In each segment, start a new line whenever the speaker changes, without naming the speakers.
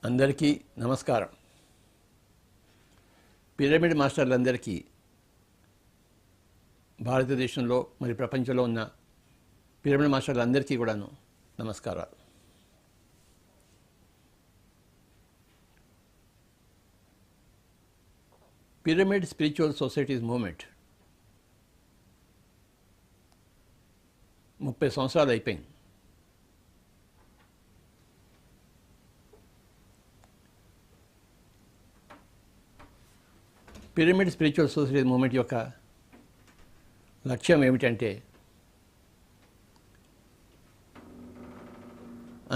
అందరికీ నమస్కారం. పిరమిడ్ మాస్టర్లందరికీ భారతదేశంలో మరి ప్రపంచంలో ఉన్న పిరమిడ్ మాస్టర్లందరికీ కూడాను నమస్కారాలు. పిరమిడ్ స్పిరిచువల్ సొసైటీస్ మూవ్మెంట్ 30 సంవత్సరాలు అయిపోయింది. పిరమిడ్ స్పిరిచువల్ సొసైటీ మూవ్మెంట్ యొక్క లక్ష్యం ఏమిటంటే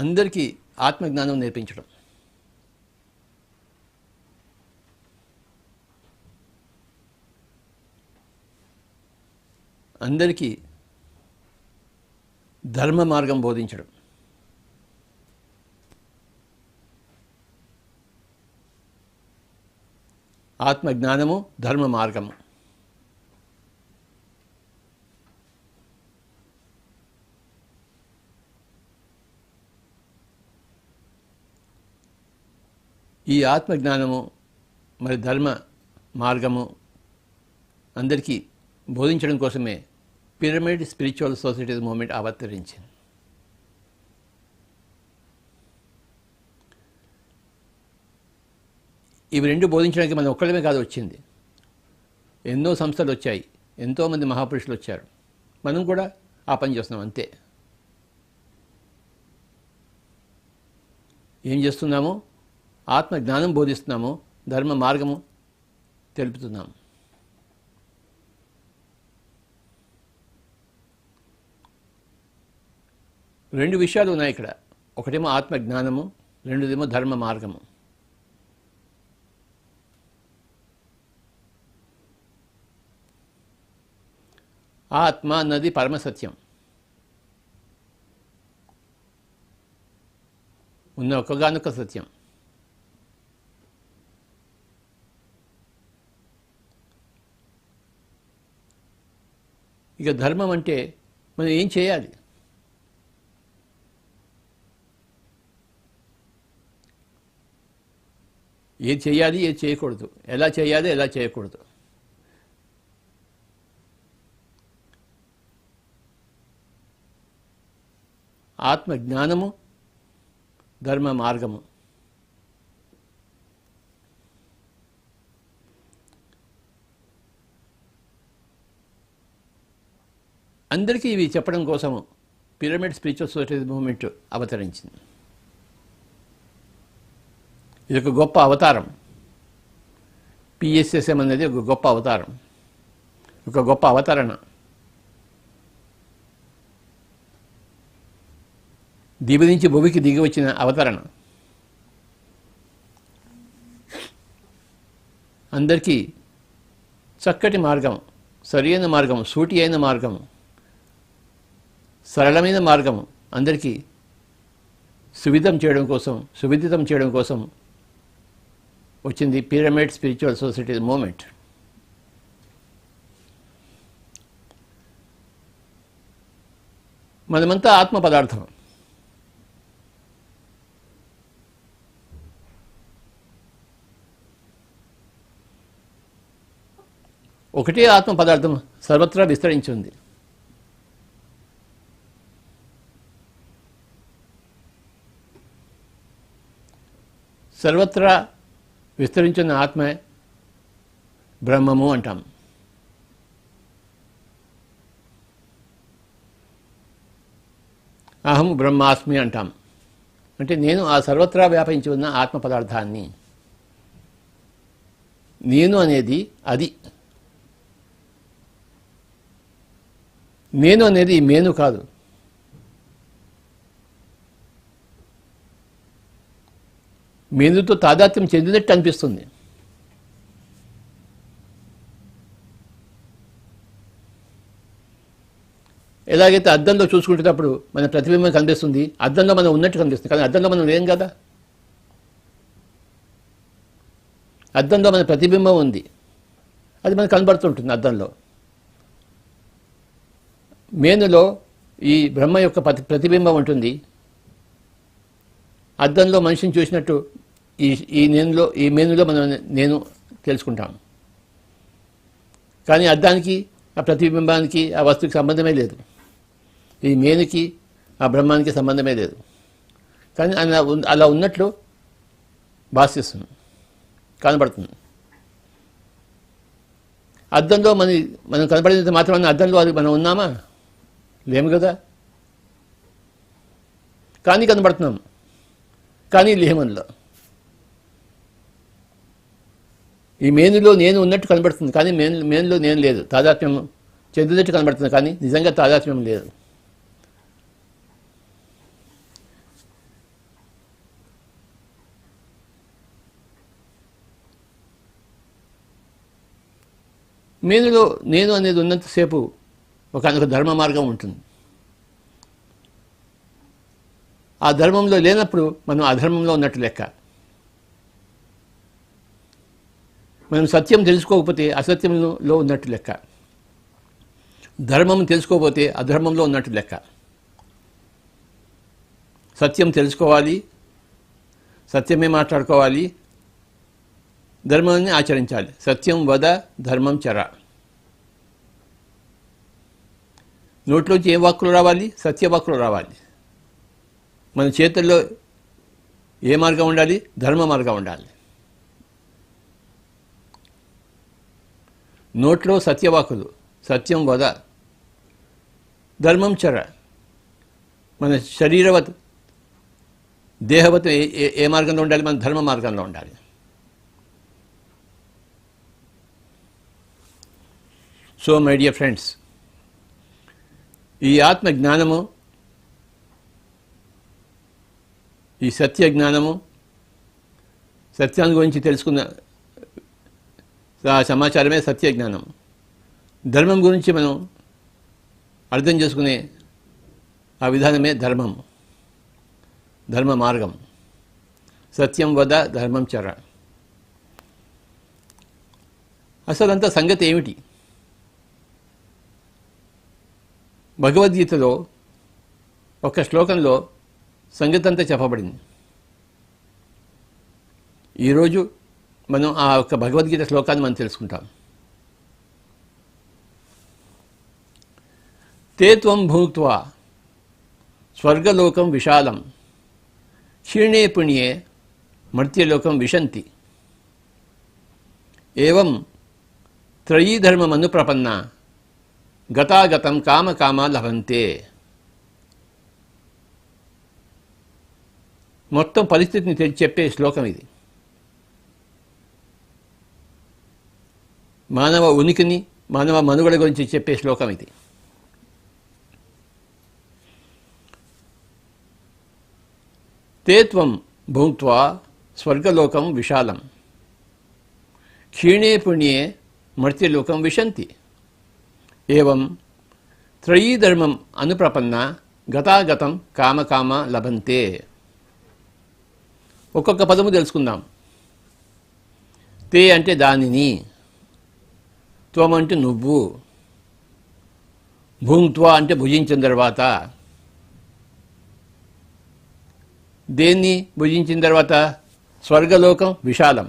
అందరికీ ఆత్మజ్ఞానం నేర్పించడం. అందరికీ ధర్మ మార్గం బోధించడం. ఆత్మజ్ఞానము ధర్మ మార్గము. ఈ ఆత్మజ్ఞానము మరి ధర్మ మార్గము అందరికీ బోధించడం కోసమే పిరమిడ్ స్పిరిచువల్ సొసైటీస్ మూవ్మెంట్ అవతరించింది. ఇవి రెండు బోధించడానికి మనం ఒక్కడమే కాదు వచ్చింది. ఎన్నో సంస్థలు వచ్చాయి, ఎంతోమంది మహాపురుషులు వచ్చారు. మనం కూడా ఆ పని చేస్తున్నాం అంతే. ఏం చేస్తున్నాము? ఆత్మ జ్ఞానం బోధిస్తున్నాము, ధర్మ మార్గము తెలుపుతున్నాము. రెండు విషయాలు ఉన్నాయి ఇక్కడ. ఒకటేమో ఆత్మ జ్ఞానము, రెండోదేమో ధర్మ మార్గము. ఆత్మ అన్నది పరమసత్యం. ఉన్న ఒక్కగానొక్క సత్యం. ఇక ధర్మం అంటే మనం ఏం చేయాలి? ఏది చేయాలి, ఏది చేయకూడదు, ఎలా చేయాలి, ఎలా చేయకూడదు. ఆత్మ జ్ఞానము ధర్మ మార్గము. అందరికీ ఇవి చెప్పడం కోసము పిరమిడ్ స్పిరిచువల్ సొసైటీ మూవ్మెంట్ అవతరించింది. ఇది ఒక గొప్ప అవతారం. పిఎస్ఎస్ఎం అనేది ఒక గొప్ప అవతారం, ఒక గొప్ప అవతరణ. దివి నుంచి భూమికి దిగి వచ్చిన అవతరణ. అందరికీ చక్కటి మార్గం, సరైన మార్గం, సూటి అయిన మార్గం, సరళమైన మార్గం అందరికీ సువిధం చేయడం కోసం వచ్చింది పిరమిడ్ స్పిరిచువల్ సొసైటీ మూవ్మెంట్. మనమంతా ఆత్మ పదార్థం. ఒకటే ఆత్మ పదార్థం సర్వత్రా విస్తరించి ఉంది. సర్వత్రా విస్తరించిన ఆత్మే బ్రహ్మము అంటాం. అహం బ్రహ్మాస్మి అంటాం. అంటే నేను ఆ సర్వత్రా వ్యాపించి ఉన్న ఆత్మ పదార్థాన్ని. నేను అనేది అది. నేను అనేది మేను కాదు. మేనుతో తాదాత్మ్యం చెందినట్టు అనిపిస్తుంది. ఎలాగైతే అద్దంలో చూసుకుంటున్నప్పుడు మన ప్రతిబింబం కనిపిస్తుంది, అద్దంలో మనం ఉన్నట్టు కనిపిస్తుంది, కానీ అద్దంలో మనం లేం కదా. అద్దంలో మన ప్రతిబింబం ఉంది, అది మనకు కనబడుతుంటుంది అద్దంలో. మేనులో ఈ బ్రహ్మ యొక్క ప్రతిబింబం ఉంటుంది. అద్దంలో మనిషిని చూసినట్టు ఈ ఈ మేనులో మనం నేను తెలుసుకుంటాం. కానీ అద్దానికి, ఆ ప్రతిబింబానికి, ఆ వస్తువుకి సంబంధమే లేదు. ఈ మేనుకి ఆ బ్రహ్మానికి సంబంధమే లేదు. కానీ అలా ఉన్నట్లు భాషిస్తుంది, కనబడుతుంది. అద్దంలో మనం కనబడినంత మాత్రమే అద్దంలో అది మనం ఉన్నామా? లేము కదా. కానీ కనబడుతున్నాం, కానీ లేమనలో. ఈ మేనులో నేను ఉన్నట్టు కనబడుతుంది, కానీ మేనులో నేను లేదు. తాదాత్మ్యం చెందినట్టు కనబడుతుంది, కానీ నిజంగా తాదాత్మ్యం లేదు. మేనులో నేను అనేది ఉన్నంతసేపు ఒక ధర్మ మార్గం ఉంటుంది. ఆ ధర్మంలో లేనప్పుడు మనం అధర్మంలో ఉన్నట్టు లెక్క. మనం సత్యం తెలుసుకోకపోతే అసత్యంలో ఉన్నట్టు లెక్క. ధర్మం తెలుసుకోకపోతే అధర్మంలో ఉన్నట్టు లెక్క. సత్యం తెలుసుకోవాలి, సత్యమే మాట్లాడుకోవాలి, ధర్మాన్ని ఆచరించాలి. సత్యం వద ధర్మం చర. నోట్లోంచి ఏ వాక్కులు రావాలి? సత్యవాక్కులు రావాలి. మన చేతుల్లో ఏ మార్గం ఉండాలి? ధర్మ మార్గం ఉండాలి. నోట్లో సత్యవాకులు, సత్యం వద ధర్మం చర. మన శరీరవత్ దేహవత్ ఏ మార్గంలో ఉండాలి? మన ధర్మ మార్గంలో ఉండాలి. సో మై డియర్ ఫ్రెండ్స్, ఈ ఆత్మ జ్ఞానము, ఈ సత్య జ్ఞానము, సత్యాన్ని గురించి తెలుసుకున్న సమాచారమే సత్య జ్ఞానం. ధర్మం గురించి మనం అర్థం చేసుకునే ఆ విధానమే ధర్మం, ధర్మ మార్గం. సత్యం వద ధర్మం చర. అసలంతా సంగతి ఏమిటి? భగవద్గీతలో ఒక శ్లోకంలో సంగతి అంతా చెప్పబడింది. ఈరోజు మనం ఆ యొక్క భగవద్గీత శ్లోకాన్ని మనం తెలుసుకుంటాం. తే త్వం భూత్వా స్వర్గలోకం విశాలం క్షీణే పుణ్యే మర్త్యలోకం విశంతి ఏవం త్రయీ ధర్మమనుప్రపన్న గతాగతం కామకామా లభంతే. మొత్తం పరిస్థితిని చెప్పే శ్లోకం ఇది. మానవ ఉనికిని, మానవ మనుగడ గురించి చెప్పే శ్లోకం ఇది. తే త్వం భూత్వా స్వర్గలోకం విశాలం క్షీణే పుణ్యే మర్త్యలోకం విశంతి ఏవం త్రయీ ధర్మం అనుప్రపన్న గతాగతం కామకామ లభంతే. ఒక్కొక్క పదము తెలుసుకుందాం. తే అంటే దానిని, త్వం అంటే నువ్వు, భుంక్త్వా అంటే భుజించిన తర్వాత. దేన్ని భుజించిన తర్వాత? స్వర్గలోకం విశాలం.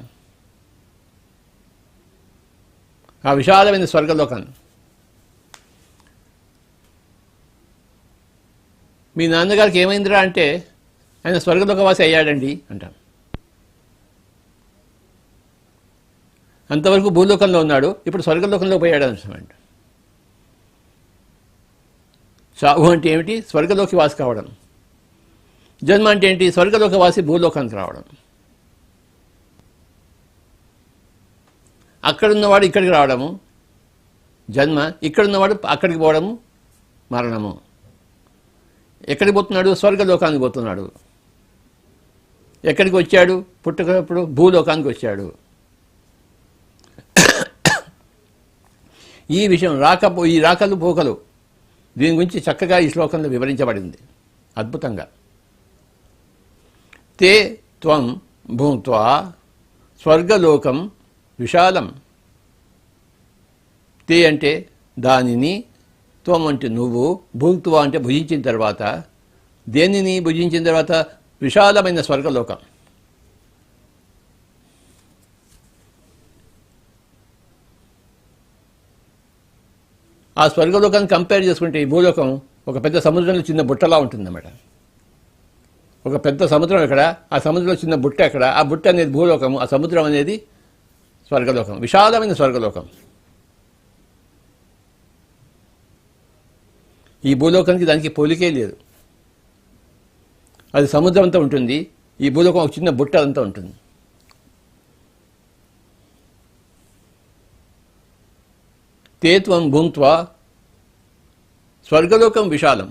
ఆ విశాలమైన స్వర్గలోకం. మీ నాన్నగారికి ఏమైందిరా అంటే ఆయన స్వర్గలోకవాసి అయ్యాడండి అంటాం. అంతవరకు భూలోకంలో ఉన్నాడు, ఇప్పుడు స్వర్గలోకంలో పోయాడు అంటామంట. చావు అంటే ఏమిటి? స్వర్గలోకి వాసి కావడం. జన్మ అంటే ఏంటి? స్వర్గలోకవాసి భూలోకానికి రావడం. అక్కడున్నవాడు ఇక్కడికి రావడము జన్మ, ఇక్కడున్నవాడు అక్కడికి పోవడము మరణము. ఎక్కడికి పోతున్నాడు? స్వర్గలోకానికి పోతున్నాడు. ఎక్కడికి వచ్చాడు? పుట్టుకప్పుడు భూలోకానికి వచ్చాడు. ఈ విషయం ఈ రాకలు పోకలు దీని గురించి చక్కగా ఈ శ్లోకంలో వివరించబడింది అద్భుతంగా. తే త్వం భూత్వా స్వర్గలోకం విశాలం. తే అంటే దానిని, త్వం అంటే నువ్వు, భూత్వా అంటే భుజించిన తర్వాత. దేనిని భుజించిన తర్వాత? విశాలమైన స్వర్గలోకం. ఆ స్వర్గలోకాన్ని కంపేర్ చేసుకుంటే ఈ భూలోకం ఒక పెద్ద సముద్రంలో చిన్న బుట్టలా ఉంటుందన్నమాట. ఒక పెద్ద సముద్రం ఇక్కడ, ఆ సముద్రంలో చిన్న బుట్ట ఎక్కడ, ఆ బుట్ట అనేది భూలోకము, ఆ సముద్రం అనేది స్వర్గలోకం, విశాలమైన స్వర్గలోకం. ఈ భూలోకానికి దానికి పోలికే లేదు. అది సముద్రం అంతా ఉంటుంది, ఈ భూలోకం ఒక చిన్న బుట్ట అంతా ఉంటుంది. తేత్వం భూంత్వా స్వర్గలోకం విశాలం.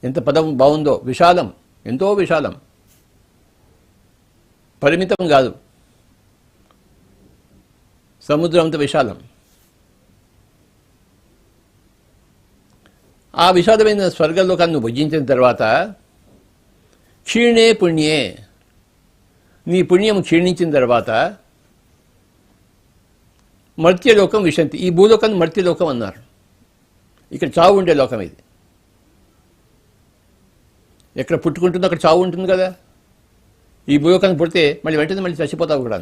ఎంత పదం బాగుందో, విశాలం, ఎంతో విశాలం, పరిమితం కాదు, సముద్రం అంత విశాలం. ఆ విశాలమైన స్వర్గలోకాన్ని భుజించిన తర్వాత క్షీణే పుణ్యే, నీ పుణ్యం క్షీణించిన తర్వాత మర్త్యలోకం విశంతి. ఈ భూలోకాన్ని మర్త్యలోకం అన్నారు. ఇక్కడ చావు ఉండే లోకం ఇది. ఎక్కడ పుట్టుకుంటుందో అక్కడ చావు ఉంటుంది కదా. ఈ భూలోకాన్ని పుడితే వెంటనే మళ్ళీ చచ్చిపోతావు కూడా.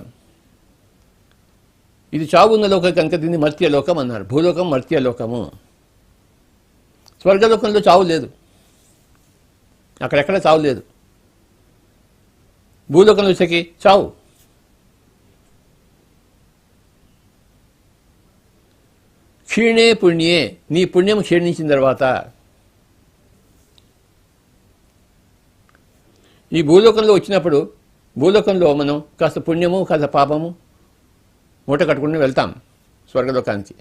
ఇది చావు ఉన్న లోకం కనుక దీన్ని మర్త్యలోకం అన్నారు. భూలోకం మర్త్యలోకము. స్వర్గలోకంలో చావు లేదు, అక్కడెక్కడ చావు లేదు. భూలోకంలో వచ్చేకి చావు. క్షీణే పుణ్యే, నీ పుణ్యం క్షీణించిన తర్వాత ఈ భూలోకంలో వచ్చినప్పుడు, భూలోకంలో మనం కాస్త పుణ్యము కాస్త పాపము మూట కట్టుకుని వెళ్తాం స్వర్గలోకానికి.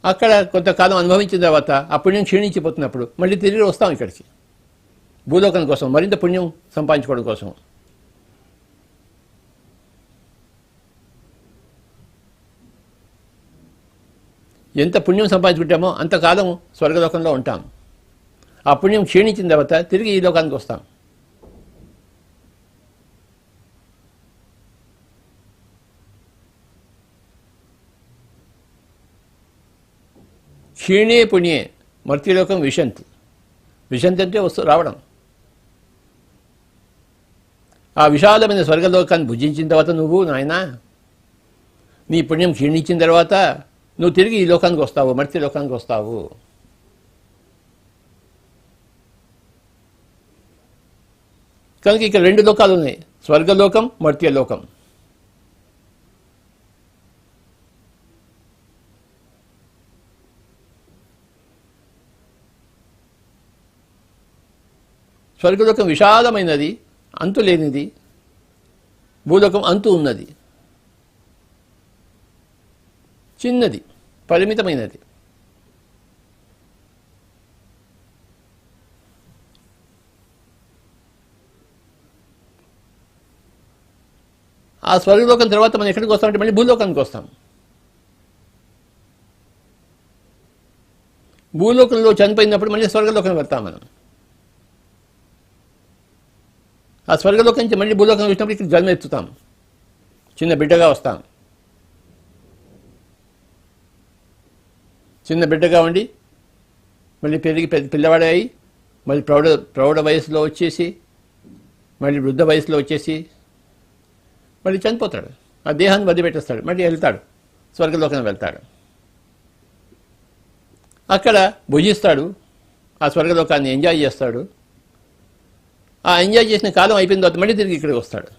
అక్కడ కొంతకాలం అనుభవించిన తర్వాత ఆ పుణ్యం క్షీణించిపోతున్నప్పుడు మళ్ళీ తిరిగి వస్తాం ఇక్కడికి, భూలోకం కోసం, మరింత పుణ్యం సంపాదించుకోవడం కోసం. ఎంత పుణ్యం సంపాదించుకుంటామో అంతకాలం స్వర్గలోకంలో ఉంటాం. ఆ పుణ్యం క్షీణించిన తర్వాత తిరిగి ఈ లోకానికి వస్తాం. క్షీణే పుణ్యే మర్త్యలోకం విశంతి. విశంతి అంటే రావడం. ఆ విశాలమైన స్వర్గలోకాన్ని భుజించిన తర్వాత నువ్వు నాయనా, నీ పుణ్యం క్షీణించిన తర్వాత నువ్వు తిరిగి ఈ లోకానికి వస్తావు, మర్త్యలోకానికి వస్తావు. కనుక ఇక్కడ రెండు లోకాలు ఉన్నాయి, స్వర్గలోకం, మర్త్యలోకం. స్వర్గలోకం విశాలమైనది, అంతు లేనిది. భూలోకం అంతు ఉన్నది, చిన్నది, పరిమితమైనది. ఆ స్వర్గలోకం తర్వాత మనం ఎక్కడికి వస్తామంటే మళ్ళీ భూలోకానికి వస్తాం. భూలోకంలో చనిపోయినప్పుడు మళ్ళీ స్వర్గలోకం వెళ్తాం మనం. ఆ స్వర్గలోకం నుంచి మళ్ళీ భూలోకం వచ్చినప్పుడు ఇక్కడ జన్మ ఎత్తుతాం, చిన్న బిడ్డగా వస్తాం. చిన్న బిడ్డగా ఉండి మళ్ళీ పెరిగి పిల్లవాడే అయి మళ్ళీ ప్రౌఢ వయసులో వచ్చేసి మళ్ళీ వృద్ధ వయసులో వచ్చేసి మళ్ళీ చనిపోతాడు. ఆ దేహాన్ని వదిలిపెట్టేస్తాడు, మళ్ళీ వెళ్తాడు, స్వర్గలోకం వెళ్తాడు. అక్కడ భుజిస్తాడు, ఆ స్వర్గలోకాన్ని ఎంజాయ్ చేస్తాడు. ఆ ఎంజాయ్ చేసిన కాలం అయిపోయిన తర్వాత మళ్ళీ తిరిగి ఇక్కడికి వస్తాడు.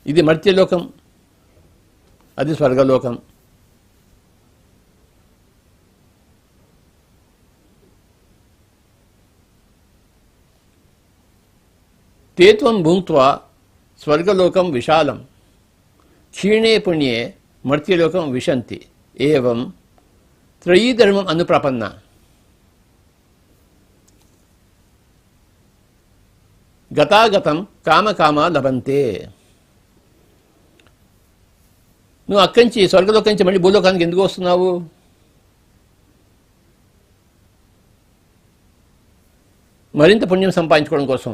ఇది మర్త్యలోకం, అది స్వర్గలోకం. తేత్వం భుంక్త్వా స్వర్గలోకం విశాలం క్షీణే పుణ్యే మర్త్యలోకం విశంతి ఏవం త్రయీధర్మం అనుప్రపన్న. గతాగతం కామకామ లభంతే. నువ్వు అక్కడి నుంచి స్వర్గలోకం నుంచి మళ్ళీ భూలోకానికి ఎందుకు వస్తున్నావు? మరింత పుణ్యం సంపాదించుకోవడం కోసం,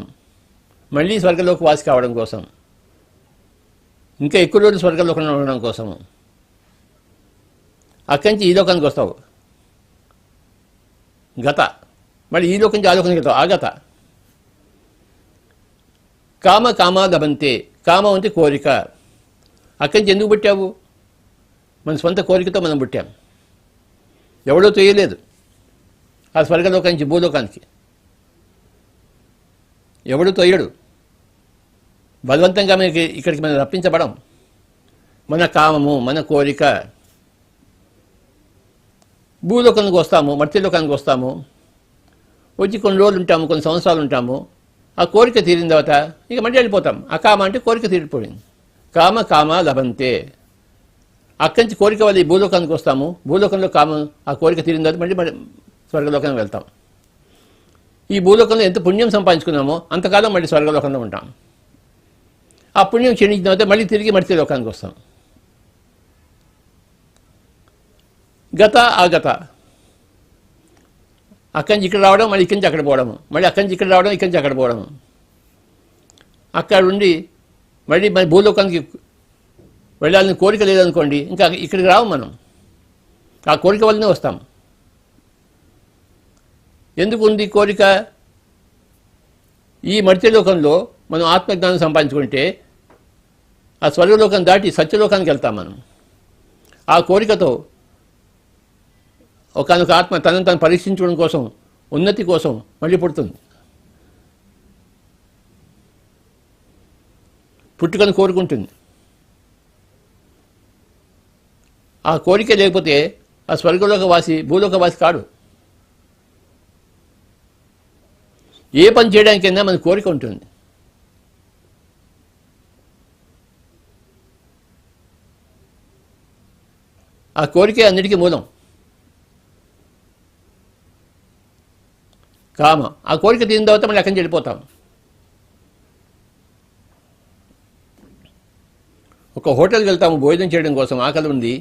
మళ్ళీ స్వర్గలోక వాసి కావడం కోసం, ఇంకా ఎక్కువ రోజులు స్వర్గలోకంలో ఉండడం కోసము. అక్కడి నుంచి ఈ లోకానికి వస్తావు. గత, మళ్ళీ ఈ లోకం నుంచి ఆ లోకానికి వెళ్తావు. ఆగత. కామ కామా లభంతే. కామం అంటే కోరిక. అక్కడి నుంచి ఎందుకు పుట్టావు? మన సొంత కోరికతో మనం పుట్టాం. ఎవడో తొయ్యలేదు ఆ స్వర్గలోకం నుంచి భూలోకానికి. ఎవడు తొయ్యడు. బలవంతంగా మనకి ఇక్కడికి మనం రప్పించబడం. మన కామము, మన కోరిక. భూలోకానికి వస్తాము, మర్త్యలోకానికి వస్తాము, వచ్చి కొన్ని రోజులు ఉంటాము, కొన్ని సంవత్సరాలు ఉంటాము. ఆ కోరిక తీరిన తర్వాత ఇక మళ్ళీ వెళ్ళిపోతాం. ఆ కామ అంటే కోరిక తీరిపోయింది. కామ కామ లభంతే. అక్కడి నుంచి కోరిక వల్ల ఈ భూలోకానికి వస్తాము. భూలోకంలో కామ ఆ కోరిక తీరిన తర్వాత మళ్ళీ స్వర్గలోకానికి వెళ్తాం. ఈ భూలోకంలో ఎంత పుణ్యం సంపాదించుకున్నామో అంతకాలం మళ్ళీ స్వర్గలోకంలో ఉంటాం. ఆ పుణ్యం క్షీణించిన తర్వాత మళ్ళీ తిరిగి మర్త్యలోకానికి వస్తాం. గత ఆగత. అక్కడి నుంచి ఇక్కడ రావడం, మళ్ళీ ఇక్కడి నుంచి అక్కడ పోవడము, మళ్ళీ అక్కడి నుంచి ఇక్కడ రావడం, ఇక్కడి నుంచి అక్కడ పోవడము. అక్కడ ఉండి మళ్ళీ మన భూలోకానికి వెళ్ళాలని కోరిక లేదనుకోండి, ఇంకా ఇక్కడికి రావు మనం. ఆ కోరిక వల్లనే వస్తాం. ఎందుకు ఉంది కోరిక? ఈ మర్త్యలోకంలో మనం ఆత్మజ్ఞానం సంపాదించుకుంటే ఆ స్వర్గలోకం దాటి సత్యలోకానికి వెళ్తాం మనం. ఆ కోరికతో ఒకనొక ఆత్మ తనను తను పరీక్షించడం కోసం, ఉన్నతి కోసం మళ్ళీ పుడుతుంది. పుట్టుకను కోరుకుంటుంది. ఆ కోరిక లేకపోతే ఆ స్వర్గలోకవాసి భూలోకవాసి కాడు. ఏ పని చేయడానికైనా మన కోరిక ఉంటుంది. ఆ కోరికే అన్నిటికీ మూలం. కామ. ఆ కోరిక తీరిన తర్వాత మళ్ళీ అక్కడి నుంచి వెళ్ళిపోతాం. ఒక హోటల్కి వెళ్తాము భోజనం చేయడం కోసం, ఆకలి ఉంది,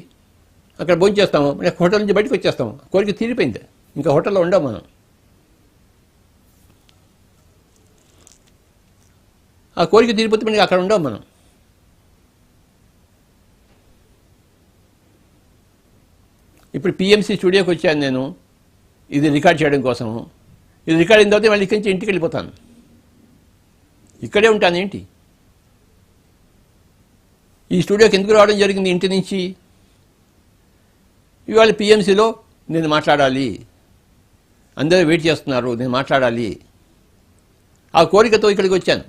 అక్కడ భోజనం చేస్తాము, మళ్ళీ హోటల్ నుంచి బయటకు వచ్చేస్తాము. కోరిక తీరిపోయింది, ఇంకా హోటల్లో ఉండవు మనం. ఆ కోరిక తీరిపోతే మళ్ళీ అక్కడ ఉండవు మనం. ఇప్పుడు పిఎంసి స్టూడియోకి వచ్చాను నేను, ఇది రికార్డ్ చేయడం కోసము. ఇది రికార్డ్ అయిన తర్వాత మళ్ళీ ఇక్కడి నుంచి ఇంటికి వెళ్ళిపోతాను. ఇక్కడే ఉంటాను ఏంటి? ఈ స్టూడియోకి ఎందుకు రావడం జరిగింది ఇంటి నుంచి? ఇవాళ పిఎంసిలో నేను మాట్లాడాలి, అందరూ వెయిట్ చేస్తున్నారు, నేను మాట్లాడాలి. ఆ కోరికతో ఇక్కడికి వచ్చాను.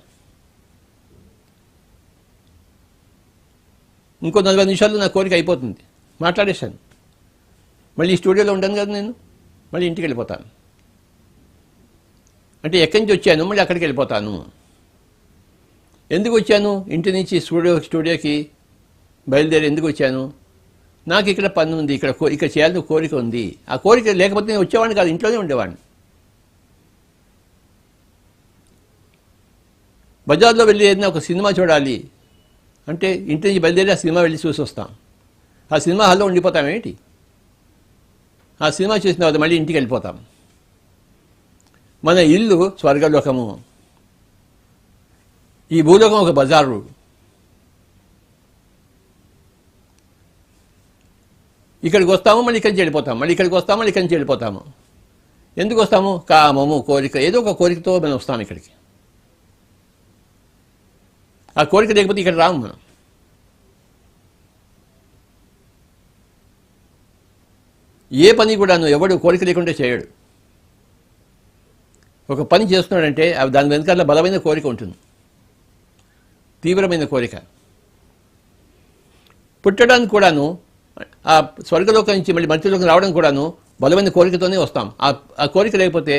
ఇంకో 40 నిమిషాల్లో నా కోరిక అయిపోతుంది, మాట్లాడేశాను. మళ్ళీ ఈ స్టూడియోలో ఉంటాను కదా నేను, మళ్ళీ ఇంటికి వెళ్ళిపోతాను. అంటే ఎక్కడి నుంచి వచ్చాను మళ్ళీ అక్కడికి వెళ్ళిపోతాను. ఎందుకు వచ్చాను? ఇంటి నుంచి స్టూడియోకి బయలుదేరి ఎందుకు వచ్చాను? నాకు ఇక్కడ పని ఉంది, ఇక్కడ చేయాలని కోరిక ఉంది. ఆ కోరిక లేకపోతే నేను వచ్చేవాడిని కాదు, ఇంట్లోనే ఉండేవాడిని. బజార్లో వెళ్ళి ఏదైనా ఒక సినిమా చూడాలి అంటే ఇంటి నుంచి బయలుదేరి ఆ సినిమా వెళ్ళి చూసి వస్తాం. ఆ సినిమా హాల్లో ఉండిపోతాం ఏంటి? ఆ సినిమా చూసిన తర్వాత మళ్ళీ ఇంటికి వెళ్ళిపోతాం. మన ఇల్లు స్వర్గలోకము, ఈ భూలోకం ఒక బజారు. ఇక్కడికి వస్తాము, మళ్ళీ ఇక్కడి నుంచి వెళ్ళిపోతాము, మళ్ళీ ఇక్కడికి వస్తాము, మళ్ళీ ఇక్కడి నుంచి వెళ్ళిపోతాము. ఎందుకు వస్తాము? కామము, కోరిక. ఏదో ఒక కోరికతో మనం వస్తాము ఇక్కడికి. ఆ కోరిక లేకపోతే ఇక్కడ రాము మనం. ఏ పని కూడాను ఎవడు కోరిక లేకుండా చేయడు. ఒక పని చేస్తున్నాడంటే దాని వెనకాల బలమైన కోరిక ఉంటుంది, తీవ్రమైన కోరిక. పుట్టడానికి కూడాను, ఆ స్వర్గలోకం నుంచి మళ్ళీ మధ్యలోకి రావడం కూడాను బలమైన కోరికతోనే వస్తాం. ఆ కోరిక లేకపోతే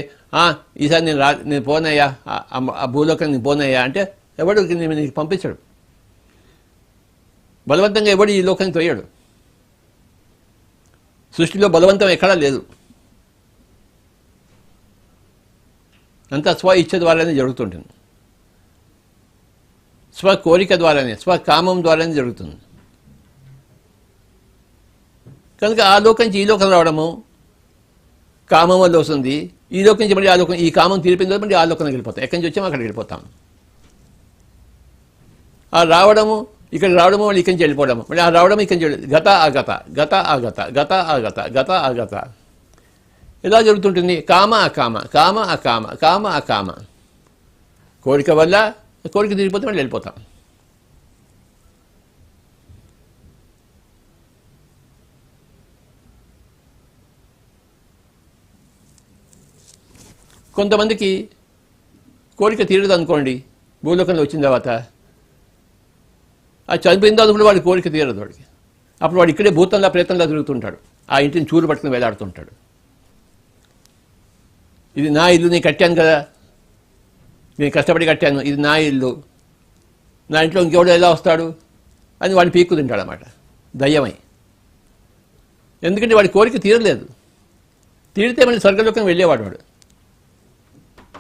ఈసారి నేను పోనయ్యా, ఆ భూలోకానికి నేను పోనయ్యా అంటే ఎవడు నీకు పంపించడు. బలవంతంగా ఎవడు ఈ లోకానికి తోయాడు. సృష్టిలో బలవంతం ఎక్కడా లేదు. అంతా స్వ ఇచ్ఛ ద్వారానే జరుగుతుంటుంది, స్వ కోరిక ద్వారానే, స్వకామం ద్వారానే జరుగుతుంది. కనుక ఆ లోకం నుంచి ఈ లోకం రావడము కామం వల్ల వస్తుంది. ఈ లోకం నుంచి మళ్ళీ ఆ లోకం, ఈ కామం తీరిపోయిన తర్వాత మళ్ళీ ఆ లోకానికి వెళ్ళిపోతాం. ఎక్కడి నుంచి వచ్చామో అక్కడికి వెళ్ళిపోతాం. ఆ రావడము, ఇక్కడికి రావడము, మళ్ళీ ఇక్కడి నుంచి వెళ్ళిపోవడము, మళ్ళీ ఆ రావడం ఇక్కడి నుంచి గత ఆగత, గత ఆగత, గత ఆగత, గత ఆగత. ఇలా జరుగుతుంటుంది. కామ అకామ, కామ అకామ, కామ అకామ. కోరిక వల్ల కోరిక తీరిపోతే మళ్ళీ వెళ్ళిపోతాం. కొంతమందికి కోరిక తీరదు అనుకోండి, భూలోకంలో వచ్చిన తర్వాత అది చనిపోయిన తర్వాత కూడా వాడి కోరిక తీరదు వాడికి. అప్పుడు వాడు ఇక్కడే భూతంలా ప్రేతంలా తిరుగుతుంటాడు, ఆ ఇంటిని చూరు పట్టుకుని వేలాడుతుంటాడు. ఇది నా ఇల్లు, నేను కట్టాను కదా, నేను కష్టపడి కట్టాను, ఇది నా ఇల్లు, నా ఇంట్లో ఇంకెవడో ఎలా వస్తాడు అని వాడిని పీక్కు తింటాడు అన్నమాట, దయ్యమై. ఎందుకంటే వాడి కోరిక తీరలేదు. తీరితే మళ్ళీ స్వర్గలోకం వెళ్ళేవాడు వాడు.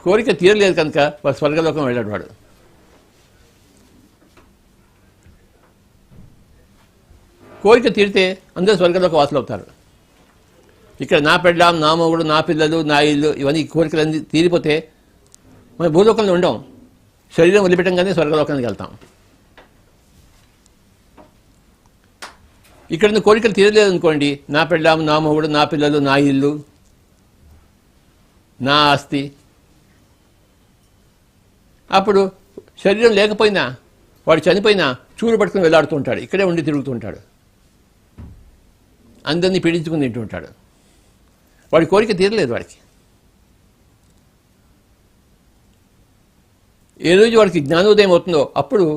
కోరిక తీరలేదు కనుక వాడు స్వర్గలోకం వెళ్ళాడు వాడు. కోరిక తీరితే అందరూ స్వర్గలోక వాసులు అవుతారు. ఇక్కడ నా పెళ్ళాం, నా మొగుడు, నా పిల్లలు, నా ఇల్లు, ఇవన్నీ కోరికలన్నీ తీరిపోతే మనం భూలోకంలో ఉండం, శరీరం వదిలిపెట్టంగానే స్వర్గలోకానికి వెళ్తాం. ఇక్కడ కోరికలు తీరలేదు అనుకోండి, నా పెళ్ళాం, నా మొగుడు, నా పిల్లలు, నా ఇల్లు, నా ఆస్తి, అప్పుడు శరీరం లేకపోయినా వాడు చనిపోయినా చూరు పట్టుకుని వెళ్ళాడుతూ ఉంటాడు, ఇక్కడే ఉండి తిరుగుతూ ఉంటాడు, అందరినీ పీడించుకుని తింటూ ఉంటాడు. వాడి కోరిక తీరలేదు వాడికి. ఏ రోజు వాడికి జ్ఞానోదయం అవుతుందో అప్పుడు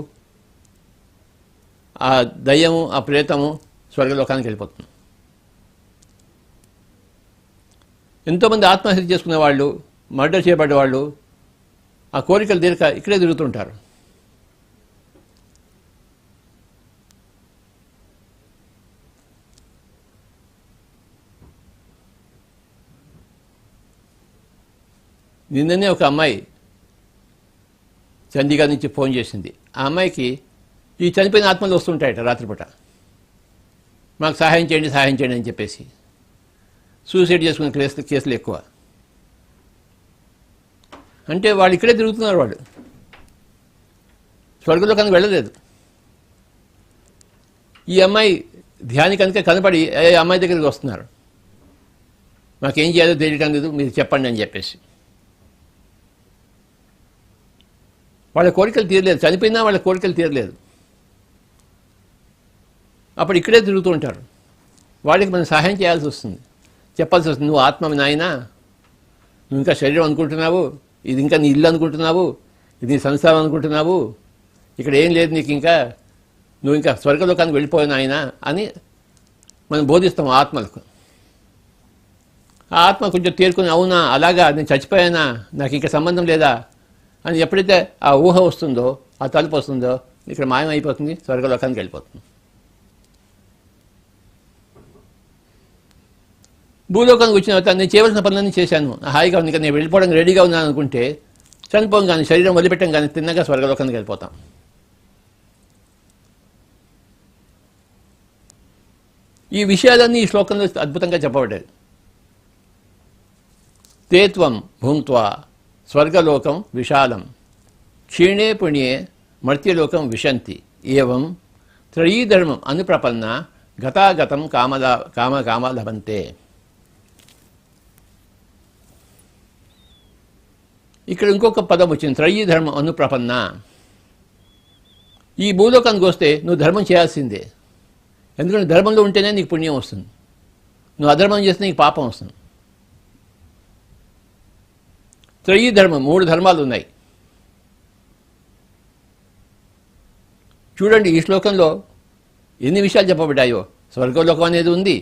ఆ దయ్యము, ఆ ప్రేతము స్వర్గలోకానికి వెళ్ళిపోతుంది. ఎంతోమంది ఆత్మహత్య చేసుకునే వాళ్ళు, మర్డర్ చేయబడ్డ వాళ్ళు ఆ కోరికలు తీరక ఇక్కడే తిరుగుతుంటారు. నిన్ననే ఒక అమ్మాయి చండీగఢ్ నుంచి ఫోన్ చేసింది. ఆ అమ్మాయికి ఈ చనిపోయిన ఆత్మలు వస్తుంటాయట రాత్రిపూట, మాకు సహాయం చేయండి సహాయం చేయండి అని చెప్పేసి. సూసైడ్ చేసుకునే కేసులు ఎక్కువ. అంటే వాళ్ళు ఇక్కడే తిరుగుతున్నారు, వాడు స్వర్గలోకానికి వెళ్ళలేదు. ఈ అమ్మాయి ధ్యాని కనుక కనపడి అమ్మాయి దగ్గరికి వస్తున్నారు, మాకేం చేయాలో తెలియటం లేదు, మీరు చెప్పండి అని చెప్పేసి. వాళ్ళ కోరికలు తీరలేదు, చనిపోయినా వాళ్ళ కోరికలు తీరలేదు. అప్పుడు ఇక్కడే తిరుగుతూ ఉంటారు. వాళ్ళకి మనం సహాయం చేయాల్సి వస్తుంది, చెప్పాల్సి వస్తుంది, నువ్వు ఆత్మ నాయనా, నువ్వు ఇంకా శరీరం అనుకుంటున్నావు, ఇది ఇంకా నీ ఇల్లు అనుకుంటున్నావు, ఇది నీ సంసారం అనుకుంటున్నావు, ఇక్కడ ఏం లేదు నీకు, ఇంకా నువ్వు ఇంకా స్వర్గలోకానికి వెళ్ళిపోయిన ఆయన అని మనం బోధిస్తాం ఆత్మలకు. ఆ ఆత్మ కొంచెం తేరుకుని, అవునా అలాగా నేను చచ్చిపోయానా, నాకు ఇంకా సంబంధం లేదా అని ఎప్పుడైతే ఆ ఊహ వస్తుందో, ఆ తలుపు వస్తుందో, ఇక్కడ మాయమైపోతుంది, స్వర్గలోకానికి వెళ్ళిపోతుంది. భూలోకానికి వచ్చిన తర్వాత నేను చేయవలసిన పనులన్నీ చేశాను, హాయిగా ఉంది, నేను వెళ్ళిపోవడానికి రెడీగా ఉన్నాను అనుకుంటే చనిపోం కానీ, శరీరం వదిలిపెట్టం కానీ తిన్నగా స్వర్గలోకానికి వెళ్ళిపోతాం. ఈ విషయాలన్నీ ఈ శ్లోకంలో అద్భుతంగా చెప్పబడ్డాయి. తేత్వం భూంత్వా స్వర్గలోకం విశాలం క్షీణే పుణ్యే మర్త్యలోకం విశంతి ఏవం త్రయీధర్మం అనుప్రపన్న గతాగతం కామ లభంతే. ఇక్కడ ఇంకొక పదం వచ్చింది, త్రయీధర్మం అనుప్రపన్న. ఈ భూలోకానికి వస్తే నువ్వు ధర్మం చేయాల్సిందే, ఎందుకంటే ధర్మంలో ఉంటేనే నీకు పుణ్యం వస్తుంది, నువ్వు అధర్మం చేస్తే నీకు పాపం వస్తుంది. త్రయీధర్మం, 3 ధర్మాలు ఉన్నాయి. చూడండి ఈ శ్లోకంలో ఎన్ని విషయాలు చెప్పబడ్డాయో. స్వర్గలోకం అనేది ఉంది,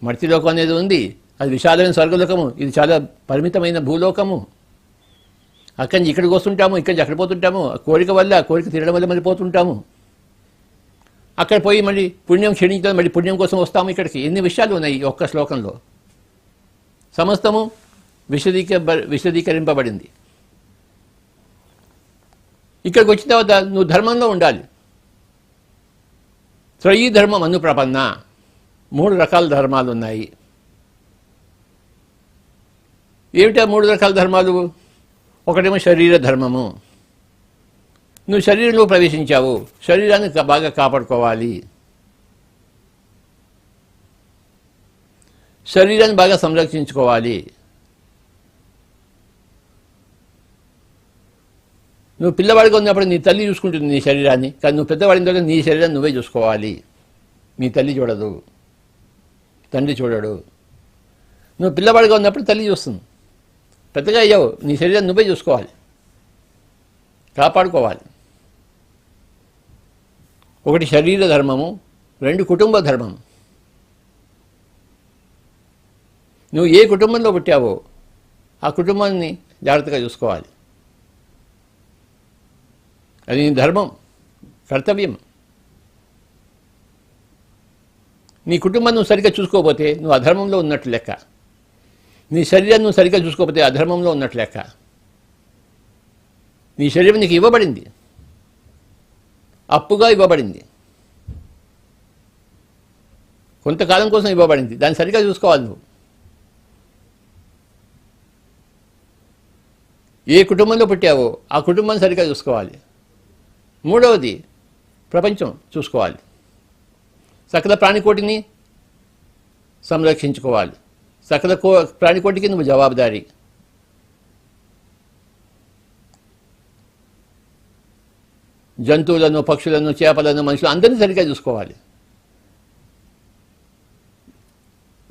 మర్త్యలోకం అనేది ఉంది, అది విశాలమైన స్వర్గలోకము, ఇది చాలా పరిమితమైన భూలోకము. అక్కడి నుంచి ఇక్కడికి వస్తుంటాము, ఇక్కడి నుంచి అక్కడ పోతుంటాము, కోరిక తీరడం వల్ల మళ్ళీ పోతుంటాము. అక్కడ పోయి మళ్ళీ పుణ్యం క్షీణించడం, మళ్ళీ పుణ్యం కోసం వస్తాము ఇక్కడికి. ఎన్ని విషయాలు ఉన్నాయి ఈ ఒక్క శ్లోకంలో. సమస్తము విశదీకరింపబడింది. ఇక్కడికి వచ్చిన తర్వాత నువ్వు ధర్మంలో ఉండాలి. త్రయీధర్మం అనుప్రపన్న, 3 రకాల ధర్మాలు ఉన్నాయి. ఏమిటా 3 రకాల ధర్మాలు? ఒకటేమో శరీర ధర్మము, నువ్వు శరీరంలో ప్రవేశించావు, శరీరాన్ని బాగా కాపాడుకోవాలి, శరీరాన్ని బాగా సంరక్షించుకోవాలి. నువ్వు పిల్లవాడిగా ఉన్నప్పుడు నీ తల్లి చూసుకుంటుంది నీ శరీరాన్ని, కానీ నువ్వు పెద్దవాడిన తర్వాత నీ శరీరాన్ని నువ్వే చూసుకోవాలి. నీ తల్లి చూడదు, తండ్రి చూడడు. నువ్వు పిల్లవాడిగా ఉన్నప్పుడు తల్లి చూస్తుంది. పెద్దగా అయ్యావు, నీ శరీరాన్ని నువ్వే చూసుకోవాలి, కాపాడుకోవాలి. ఒకటి శరీర ధర్మము, రెండు కుటుంబ ధర్మం. నువ్వు ఏ కుటుంబంలో పుట్టావో ఆ కుటుంబాన్ని జాగ్రత్తగా చూసుకోవాలి. అది నీ ధర్మం, కర్తవ్యం. నీ కుటుంబాన్ని నువ్వు సరిగ్గా చూసుకోకపోతే నువ్వు అధర్మంలో ఉన్నట్లు లెక్క. నీ శరీరాన్ని నువ్వు సరిగ్గా చూసుకోకపోతే అధర్మంలో ఉన్నట్లు లెక్క. నీ శరీరం నీకు ఇవ్వబడింది, అప్పుగా ఇవ్వబడింది, కొంతకాలం కోసం ఇవ్వబడింది. దాన్ని సరిగ్గా చూసుకోవాలి నువ్వు. ఏ కుటుంబంలో పుట్టావో ఆ కుటుంబాన్ని సరిగ్గా చూసుకోవాలి. మూడవది ప్రపంచం చూసుకోవాలి. సకల ప్రాణికోటిని సంరక్షించుకోవాలి. సకల ప్రాణికోటికి నువ్వు జవాబుదారీ. జంతువులను, పక్షులను, చేపలను, మనుషులు అందరినీ సరిగ్గా చూసుకోవాలి.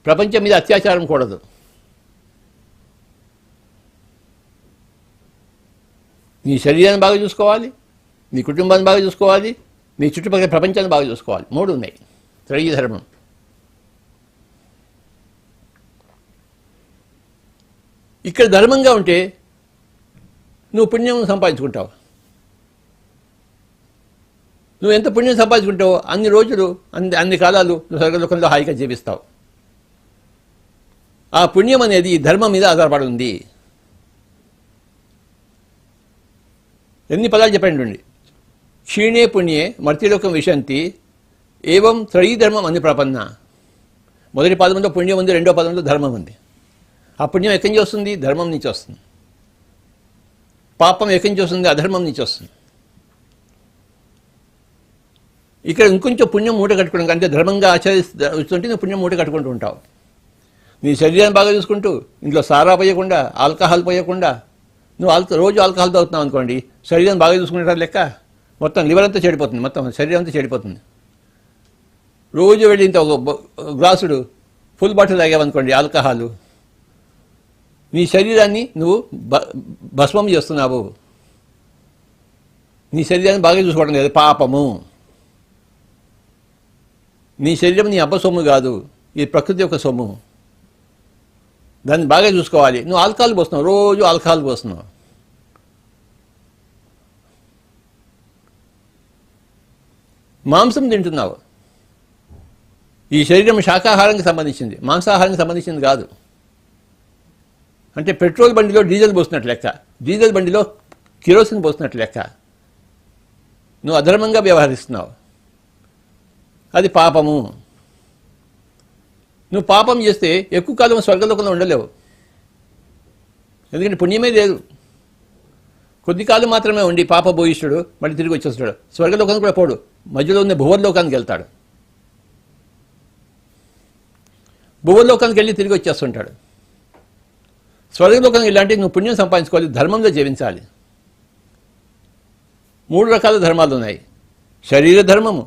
ప్రపంచం మీద అత్యాచారం కూడదు. నీ శరీరాన్ని బాగా చూసుకోవాలి, నీ కుటుంబాన్ని బాగా చూసుకోవాలి, నీ చుట్టుపక్కల ప్రపంచాన్ని బాగా చూసుకోవాలి. మూడు ఉన్నాయి త్రయీ ధర్మం. ఇక్కడ ధర్మంగా ఉంటే నువ్వు పుణ్యం సంపాదించుకుంటావు. నువ్వు ఎంత పుణ్యం సంపాదించుకుంటావో అన్ని రోజులు, అన్ని కాలాలు నువ్వు స్వర్గలోకంలో హాయిగా జీవిస్తావు. ఆ పుణ్యం అనేది ఈ ధర్మం మీద ఆధారపడి ఉంది. ఎన్ని పదాలు చెప్పండి. క్షీణే పుణ్యే మర్త్యలోకం విశంతి ఏవం త్రయీ ధర్మం అని ప్రపన్న. మొదటి పదంలో పుణ్యం ఉంది, రెండో పదంలో ధర్మం ఉంది. ఆ పుణ్యం ఎక్కడి నుంచి వస్తుంది? ధర్మం నుంచి వస్తుంది. పాపం ఎక్కడి నుంచి వస్తుంది? అధర్మం నుంచి వస్తుంది. ఇక్కడ ఇంకొంచెం పుణ్యం మూట కట్టుకోవడం కంటే ధర్మంగా ఆచరిస్తుంటే నువ్వు పుణ్యం మూట కట్టుకుంటూ ఉంటావు. నీ శరీరాన్ని బాగా చూసుకుంటూ, ఇంట్లో సారా పోయకుండా, ఆల్కహాల్ పోయకుండా, నువ్వు రోజు ఆల్కహాల్ తాగుతున్నావు అనుకోండి, శరీరాన్ని బాగా చూసుకుంటారు లెక్క. మొత్తం లివర్ అంతా చెడిపోతుంది, మొత్తం శరీరం అంతా చెడిపోతుంది. రోజు వెళ్ళి ఇంత ఒక గ్లాసుడు ఫుల్ బాటిల్ తాగావనుకోండి ఆల్కహాలు, నీ శరీరాన్ని నువ్వు భస్మం చేస్తున్నావు. నీ శరీరాన్ని బాగా చూసుకోవడం లేదు, పాపము. నీ శరీరం నీ అబ్బ సొమ్ము కాదు, ఈ ప్రకృతి యొక్క సొమ్ము. దాన్ని బాగా చూసుకోవాలి. నువ్వు ఆల్కహాల్ పోస్తున్నావు, రోజు ఆల్కహాల్ పోస్తున్నావు. మాంసం తింటున్నావు. ఈ శరీరం శాకాహారానికి సంబంధించింది, మాంసాహారానికి సంబంధించింది కాదు. అంటే పెట్రోల్ బండిలో డీజిల్ పోస్తున్నట్లు లెక్క, డీజిల్ బండిలో కిరోసిన్ పోస్తున్నట్లు లెక్క. నువ్వు అధర్మంగా వ్యవహరిస్తున్నావు, అది పాపము. నువ్వు పాపం చేస్తే ఎక్కువ కాలం స్వర్గలోకంలో ఉండలేవు, ఎందుకంటే పుణ్యమే లేదు. కొద్ది కాలం మాత్రమే ఉండి పాప భూయిష్ఠుడు మళ్ళీ తిరిగి వచ్చేస్తాడు. స్వర్గలోకానికి కూడా పోడు, మధ్యలో ఉన్న భువర్లోకానికి వెళ్తాడు. భువర్లోకానికి వెళ్ళి తిరిగి వచ్చేస్తుంటాడు. స్వర్గలోకానికి వెళ్ళాలంటే నువ్వు పుణ్యం సంపాదించుకోవాలి, ధర్మంలో జీవించాలి. 3 రకాల ధర్మాలు ఉన్నాయి: శరీర ధర్మము,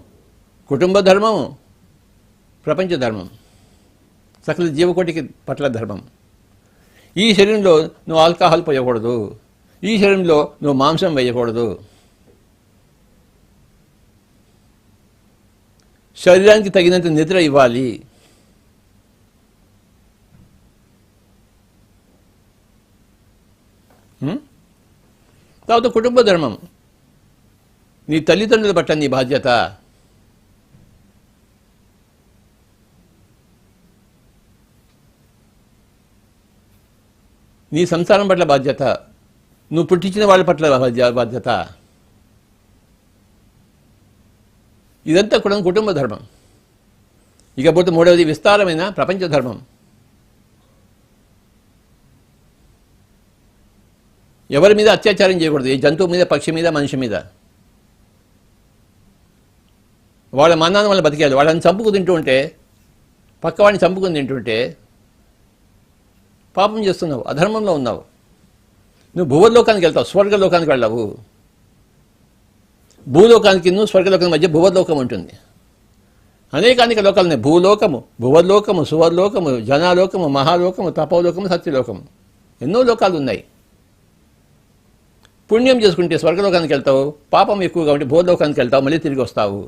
కుటుంబ ధర్మము, ప్రపంచ ధర్మం, సకల జీవకోటికి పట్ల ధర్మం. ఈ శరీరంలో నువ్వు ఆల్కహాల్ పోయకూడదు, ఈ శరీరంలో నువ్వు మాంసం వేయకూడదు. శరీరానికి తగినంత నిద్ర ఇవ్వాలి. తర్వాత కుటుంబ ధర్మం, నీ తల్లిదండ్రుల పట్ల నీ బాధ్యత. నీ సంసారం పట్ల బాధ్యత, నువ్వు పుట్టించిన వాళ్ళ పట్ల బాధ్యత. ఇదంతా కూడా కుటుంబ ధర్మం. ఇకపోతే మూడవది విస్తారమైన ప్రపంచ ధర్మం. ఎవరి మీద అత్యాచారం చేయకూడదు, ఏ జంతువు మీద, పక్షి మీద, మనిషి మీద. వాళ్ళ మన్నాన్ని వాళ్ళని బతికేయాలి. వాళ్ళని చంపుకు తింటూ ఉంటే, పక్కవాడిని చంపుకుని తింటుంటే పాపం చేస్తున్నావు, అధర్మంలో ఉన్నావు. నువ్వు భువర్లోకానికి వెళ్తావు, స్వర్గలోకానికి వెళ్ళవు. భూలోకానికి స్వర్గలోకం మధ్య భువర్లోకం ఉంటుంది. అనేక లోకాలు ఉన్నాయి. భూలోకము, భువర్లోకము, సువర్లోకము, జనాలోకము, మహాలోకము, తపోలోకము, సత్యలోకము, ఎన్నో లోకాలు ఉన్నాయి. పుణ్యం చేసుకుంటే స్వర్గలోకానికి వెళ్తావు, పాపం ఎక్కువగా ఉంటే భూలోకానికి వెళ్తావు, మళ్ళీ తిరిగి వస్తావు.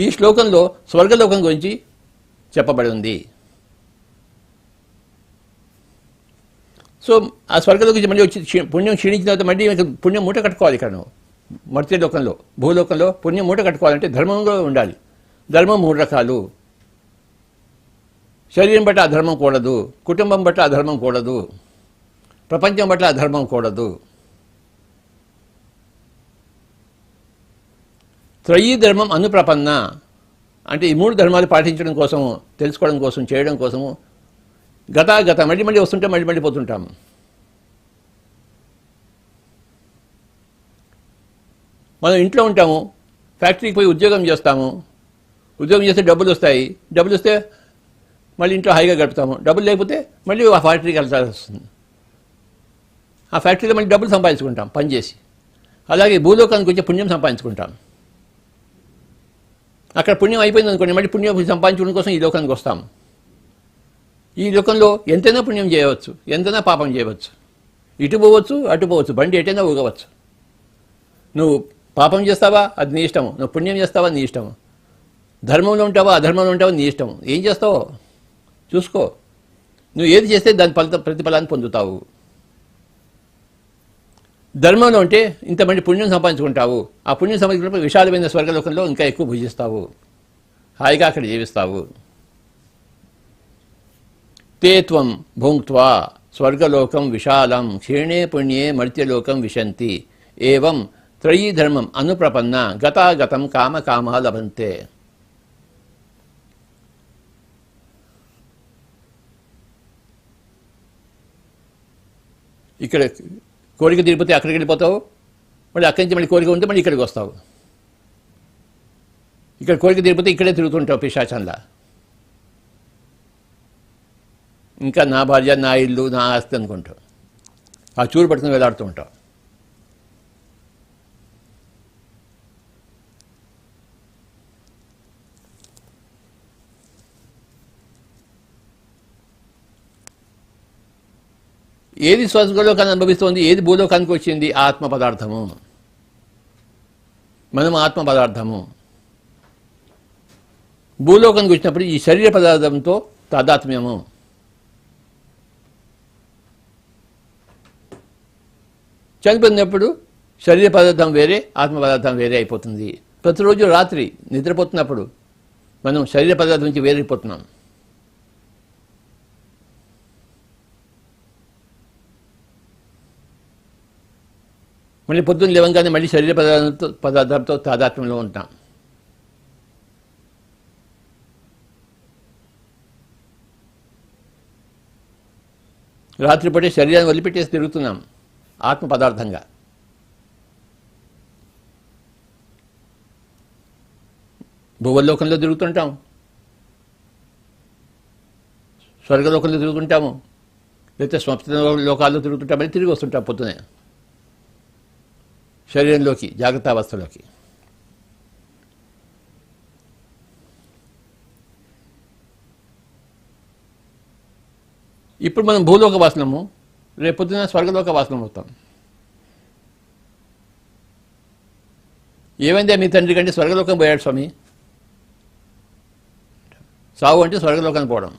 ఈ శ్లోకంలో స్వర్గలోకం గురించి చెప్పబడి ఉంది. సో ఆ స్వర్గలోకి మళ్ళీ వచ్చి పుణ్యం క్షీణించిన తర్వాత మళ్ళీ పుణ్యం మూట కట్టుకోవాలి. ఇక్కడ మర్త్య లోకంలో, భూలోకంలో పుణ్యం మూట కట్టుకోవాలంటే ధర్మంలో ఉండాలి. ధర్మం 3 రకాలు. శరీరం బట్టి అధర్మం కూడదు, కుటుంబం బట్టి అధర్మం కూడదు, ప్రపంచం బట్టి అధర్మం కూడదు. త్రయీ ధర్మం అనుప్రపన్న అంటే ఈ 3 ధర్మాలు పాటించడం కోసము, తెలుసుకోవడం కోసం, చేయడం కోసము గత మళ్ళీ వస్తుంటాం, మళ్ళీ పోతుంటాం. మనం ఇంట్లో ఉంటాము, ఫ్యాక్టరీకి పోయి ఉద్యోగం చేస్తాము, ఉద్యోగం చేస్తే డబ్బులు వస్తాయి, డబ్బులు వస్తే మళ్ళీ ఇంట్లో హాయిగా గడుపుతాము. డబ్బులు లేకపోతే మళ్ళీ ఆ ఫ్యాక్టరీకి వెళ్ళాల్సి వస్తుంది. ఆ ఫ్యాక్టరీలో మళ్ళీ డబ్బులు సంపాదించుకుంటాం పనిచేసి. అలాగే భూలోకానికి వచ్చి పుణ్యం సంపాదించుకుంటాం. అక్కడ పుణ్యం అయిపోయింది అనుకోండి, మళ్ళీ పుణ్యం సంపాదించుకోవడం కోసం ఈ లోకానికి వస్తాం. ఈ లోకంలో ఎంతైనా పుణ్యం చేయవచ్చు, ఎంతైనా పాపం చేయవచ్చు, ఇటు పోవచ్చు, అటు పోవచ్చు, బండి ఎటైనా ఊగవచ్చు. నువ్వు పాపం చేస్తావా అది నీ ఇష్టము, నువ్వు పుణ్యం చేస్తావా నీ ఇష్టము, ధర్మంలో ఉంటావా అధర్మంలో ఉంటావా నీ ఇష్టము. ఏం చేస్తావో చూసుకో. నువ్వు ఏది చేస్తే దాని ప్రతిఫలాన్ని పొందుతావు. ధర్మంలో ఉంటే ఇంతమంది పుణ్యం సంపాదించుకుంటావు. ఆ పుణ్యం సంపాదించుకున్నప్పుడు విశాలమైన స్వర్గలోకంలో ఇంకా ఎక్కువ భుజిస్తావు, హాయిగా అక్కడ జీవిస్తావు. తే త్వం భుంక్త్వా స్వర్గలోకం విశాలం క్షీణే పుణ్యే మర్త్యలోకం విశంతి ఏవం త్రయీ ధర్మం అనుప్రపన్న గతాగతం కామ లభంతే. ఇక్కడ కోరిక తీరిపోతే అక్కడికి వెళ్ళిపోతావు, మళ్ళీ అక్కడి నుంచి మళ్ళీ కోరిక ఉంటే మళ్ళీ ఇక్కడికి వస్తావు. ఇక్కడ కోరిక తీరిపోతే ఇక్కడే తిరుగుతుంటావు పిశాచంలా. ఇంకా నా భార్య, నా ఇల్లు, నా ఆస్తి అనుకుంటావు. ఆ చూరు పట్టుకుని వేలాడుతూ ఉంటావు. ఏది స్వర్గలోకాన్ని అనుభవిస్తోంది, ఏది భూలోకానికి వచ్చింది? ఆత్మ పదార్థము. మనం ఆత్మ పదార్థము. భూలోకానికి వచ్చినప్పుడు ఈ శరీర పదార్థంతో తాదాత్మ్యము. చనిపోయినప్పుడు శరీర పదార్థం వేరే, ఆత్మ పదార్థం వేరే అయిపోతుంది. ప్రతిరోజు రాత్రి నిద్రపోతున్నప్పుడు మనం శరీర పదార్థం నుంచి వేరైపోతున్నాం. మళ్ళీ పొద్దున్న లేవంగానే మళ్ళీ శరీర పదార్థంతో తాదాత్మ్యంలో ఉంటాం. రాత్రిపూటే శరీరాన్ని వదిలిపెట్టేసి తిరుగుతున్నాం ఆత్మ పదార్థంగా. భూవల్లోకంలో తిరుగుతుంటాం, స్వర్గలోకంలో తిరుగుతుంటాము, లేకపోతే స్వప్న లోకాల్లో తిరుగుతుంటాం, మళ్ళీ తిరిగి వస్తుంటాం పొద్దునే శరీరంలోకి, జాగ్రత్త అవస్థలోకి. ఇప్పుడు మనం భూలోక వాసనము, రేపొద్దున స్వర్గలోక వాసనం అవుతాం. ఏమైందే మీ తండ్రి కంటే స్వర్గలోకం పోయాడు స్వామి. సావు అంటే స్వర్గలోకానికి పోవడం.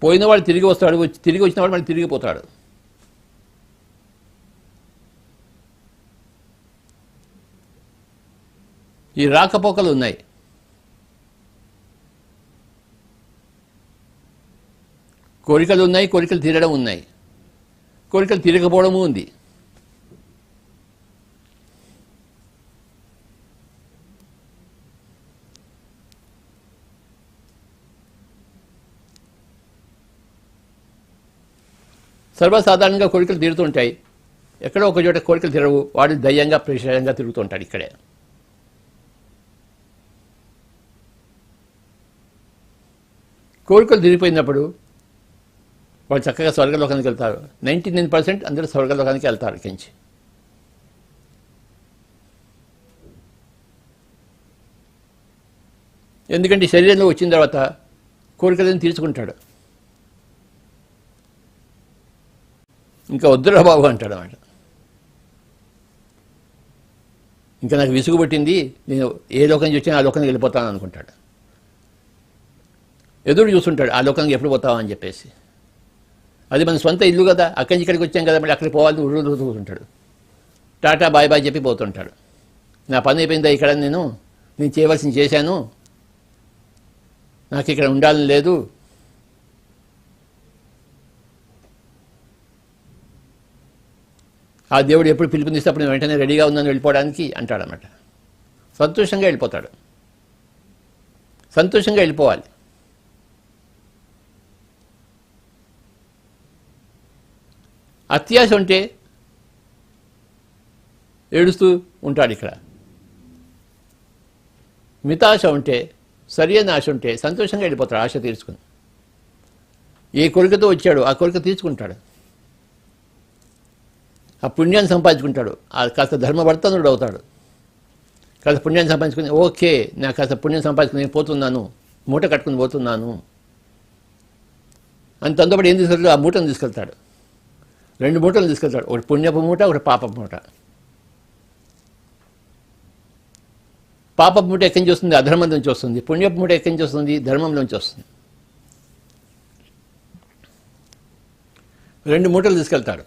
పోయినవాడు తిరిగి వస్తాడు, తిరిగి వచ్చినవాడు మళ్ళీ తిరిగిపోతాడు. ఈ రాకపోకలు ఉన్నాయి. కోరికలు ఉన్నాయి, కోరికలు తీరడం ఉన్నాయి, కోరికలు తీరకపోవడము ఉంది. సర్వసాధారణంగా కోరికలు తీరుతుంటాయి. ఎక్కడో ఒక చోట కోరికలు తీరవు, వాడు దయ్యంగా ప్రేషంగా తిరుగుతుంటాడు. ఇక్కడే కోరికలు తీరిపోయినప్పుడు వాళ్ళు చక్కగా స్వర్గలోకానికి వెళ్తారు. 99% అందరూ స్వర్గలోకానికి వెళ్తారు కించి. ఎందుకంటే శరీరంలో వచ్చిన తర్వాత కోరికలను తీర్చుకుంటాడు. ఇంకా వద్దురా బాబు అంటాడు అన్నమాట. ఇంకా నాకు విసుగు పట్టింది, నేను ఏ లోకం నుంచి వచ్చినా ఆ లోకానికి వెళ్ళిపోతాను అనుకుంటాడు. ఎదురు చూస్తుంటాడు ఆ లోకానికి ఎప్పుడు పోతావా అని చెప్పేసి. అది మన సొంత ఇల్లు కదా, అక్కడి నుంచి ఇక్కడికి వచ్చాం కదా, మళ్ళీ అక్కడికి పోవాలని కూర్చుంటాడు. టాటా బాయ్ బాయ్ చెప్పి పోతుంటాడు. నా పని అయిపోయిందా, ఇక్కడ నేను చేయవలసింది చేశాను, నాకు ఇక్కడ ఉండాలని లేదు, ఆ దేవుడు ఎప్పుడు పిలుపునిస్తే అప్పుడు నేను వెంటనే రెడీగా ఉన్నాను వెళ్ళిపోవడానికి అంటాడన్నమాట. సంతోషంగా వెళ్ళిపోతాడు. సంతోషంగా వెళ్ళిపోవాలి. అత్యాశ ఉంటే ఏడుస్తూ ఉంటాడు ఇక్కడ. మితాశ ఉంటే, సరియైన ఆశ ఉంటే సంతోషంగా వెళ్ళిపోతాడు ఆశ తీర్చుకుని. ఏ కోరికతో వచ్చాడో ఆ కోరిక తీర్చుకుంటాడు. ఆ పుణ్యాన్ని సంపాదించుకుంటాడు. కాస్త ధర్మవర్తనుడు అవుతాడు. కాస్త పుణ్యాన్ని సంపాదించుకుని ఓకే నాకు కాస్త పుణ్యం సంపాదించుకుని నేను పోతున్నాను, మూట కట్టుకుని పోతున్నాను అని తొందరపడి ఏం తీసుకెళ్తాడు, ఆ మూటను తీసుకెళ్తాడు. 2 మూటలు తీసుకెళ్తాడు, ఒకటి పుణ్యపు మూట, ఒకటి పాపపు మూట. పాపపు మూట ఎక్కడి నుంచి వస్తుంది, అధర్మం నుంచి వస్తుంది. పుణ్యపు మూట ఎక్కడి నుంచి వస్తుంది, ధర్మం నుంచి వస్తుంది. 2 మూటలు తీసుకెళ్తాడు.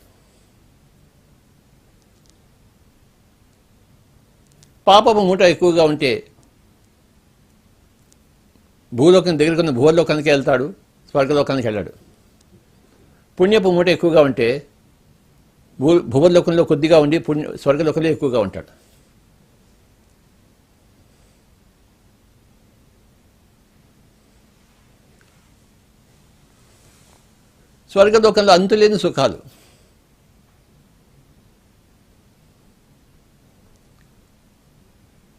పాపపు మూట ఎక్కువగా ఉంటే భూలోకం దగ్గరకు ఉన్న భూలోకానికి వెళ్తాడు, స్వర్గలోకానికి వెళ్ళాడు. పుణ్యపు మూట ఎక్కువగా ఉంటే భూలోకంలో కొద్దిగా ఉండి స్వర్గలోకంలో ఎక్కువగా ఉంటాడు. స్వర్గలోకంలో అంతులేని సుఖాలు.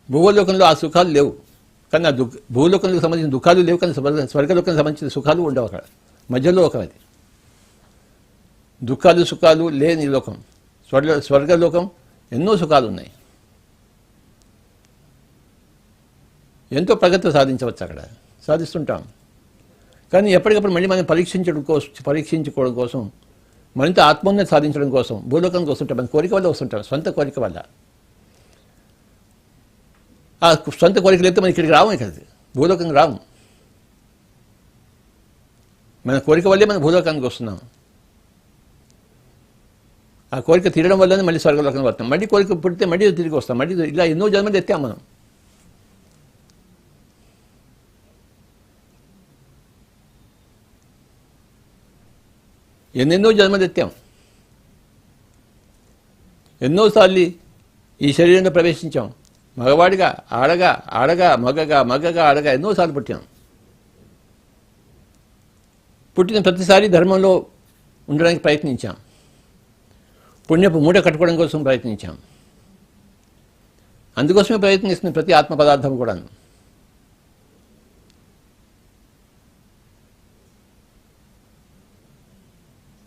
భూలోకంలో ఆ సుఖాలు లేవు, కానీ ఆ భూలోకంలో సంబంధించిన దుఃఖాలు లేవు, కానీ స్వర్గలోకానికి సంబంధించిన సుఖాలు ఉండవు. అక్కడ మధ్యలో లోకం అది. దుఃఖాలు సుఖాలు లేని లోకం స్వర్గలోకం. ఎన్నో సుఖాలు ఉన్నాయి. ఎంతో ప్రగతి సాధించవచ్చు అక్కడ, సాధిస్తుంటాం. కానీ ఎప్పటికప్పుడు మళ్ళీ మనం పరీక్షించుకోవడం కోసం, మరింత ఆత్మోన్నతి సాధించడం కోసం భూలోకానికి వస్తుంటాం. మన కోరిక వల్ల వస్తుంటాం, సొంత కోరిక వల్ల. ఆ సొంత కోరికలు అయితే మనం ఇక్కడికి రాము, ఇక్కడ భూలోకానికి రాము. మన కోరిక వల్లే మనం భూలోకానికి వస్తున్నాం. ఆ కోరిక తీరడం వల్లనే మళ్ళీ స్వర్గలోకానికి వస్తాం. మళ్ళీ కోరిక పుడితే మళ్ళీ తిరిగి వస్తాం. మళ్ళీ ఇలా ఎన్నో జన్మలు ఎత్తాం మనం. ఎన్నెన్నో జన్మలు ఎత్తాం. ఎన్నోసార్లు ఈ శరీరంలో ప్రవేశించాం. మగవాడిగా, ఆడగా, ఆడగా మగగా, మగగా ఆడగా ఎన్నోసార్లు పుట్టాం. పుట్టిన ప్రతిసారి ధర్మంలో ఉండడానికి ప్రయత్నించాం. పుణ్యపు మూట కట్టుకోవడం కోసం ప్రయత్నించాం. అందుకోసమే ప్రయత్నిస్తుంది ప్రతి ఆత్మ పదార్థం కూడా.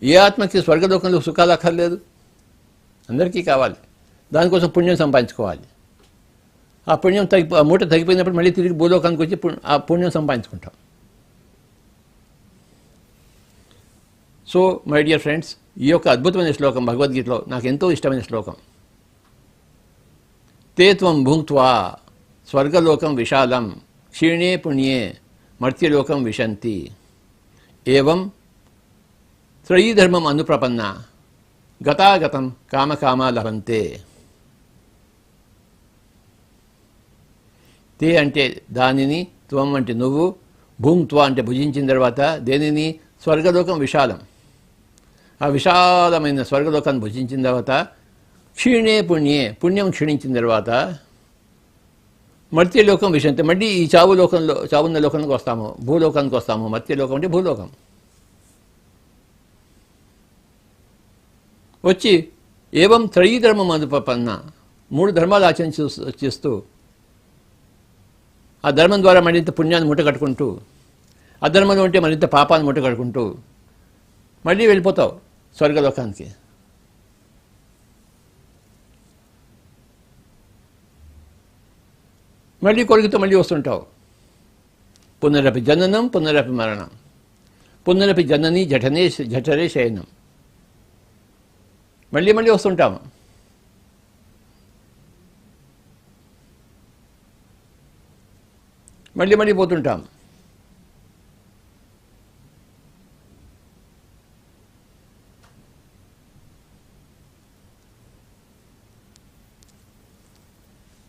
ఏ ఆత్మకి స్వర్గలోకంలో సుఖాలు అక్కర్లేదు, అందరికీ కావాలి. దానికోసం పుణ్యం సంపాదించుకోవాలి. ఆ పుణ్యం మూట తగ్గిపోయినప్పుడు మళ్ళీ తిరిగి భూలోకానికి వచ్చి ఆ పుణ్యం సంపాదించుకుంటాం. సో మై డియర్ ఫ్రెండ్స్, ఈ యొక్క అద్భుతమైన శ్లోకం భగవద్గీతలో నాకు ఎంతో ఇష్టమైన శ్లోకం. తే త్వం భుంక్త్వా స్వర్గలోకం విశాలం క్షీణే పుణ్యే మర్త్యలోకం విశంతి ఏవం త్రయీధర్మం అనుప్రపన్న గతాగతం కామకామా లభంతే. తే అంటే దానిని, త్వం అంటే నువ్వు, భుంక్త్వా అంటే భుజించిన తర్వాత దేనిని, స్వర్గలోకం విశాలం, ఆ విశాలమైన స్వర్గలోకాన్ని భుజించిన తర్వాత క్షీణే పుణ్యే పుణ్యం క్షీణించిన తర్వాత మర్త్యలోకం విశంతి మళ్ళీ ఈ చావున్న లోకానికి వస్తాము, భూలోకానికి వస్తాము. మర్త్యలోకం అంటే భూలోకం. వచ్చి ఏవం త్రయీధర్మం అనుపన్న 3 ధర్మాలు ఆచరిస్తూ ఆ ధర్మం ద్వారా మరింత పుణ్యాన్ని మూట కట్టుకుంటూ అధర్మంలో ఉంటే మరింత పాపాన్ని మూట కడుకుంటూ మళ్ళీ వెళ్ళిపోతావు స్వర్గలోకానికి. మళ్ళీ కొడుకుతో మళ్ళీ వస్తుంటావు. పునరపి జననం పునరపి మరణం, పునరపి జనని జఠరే శయనం. మళ్ళీ మళ్ళీ వస్తుంటాము. మళ్ళీ మళ్ళీ పోతుంటాం.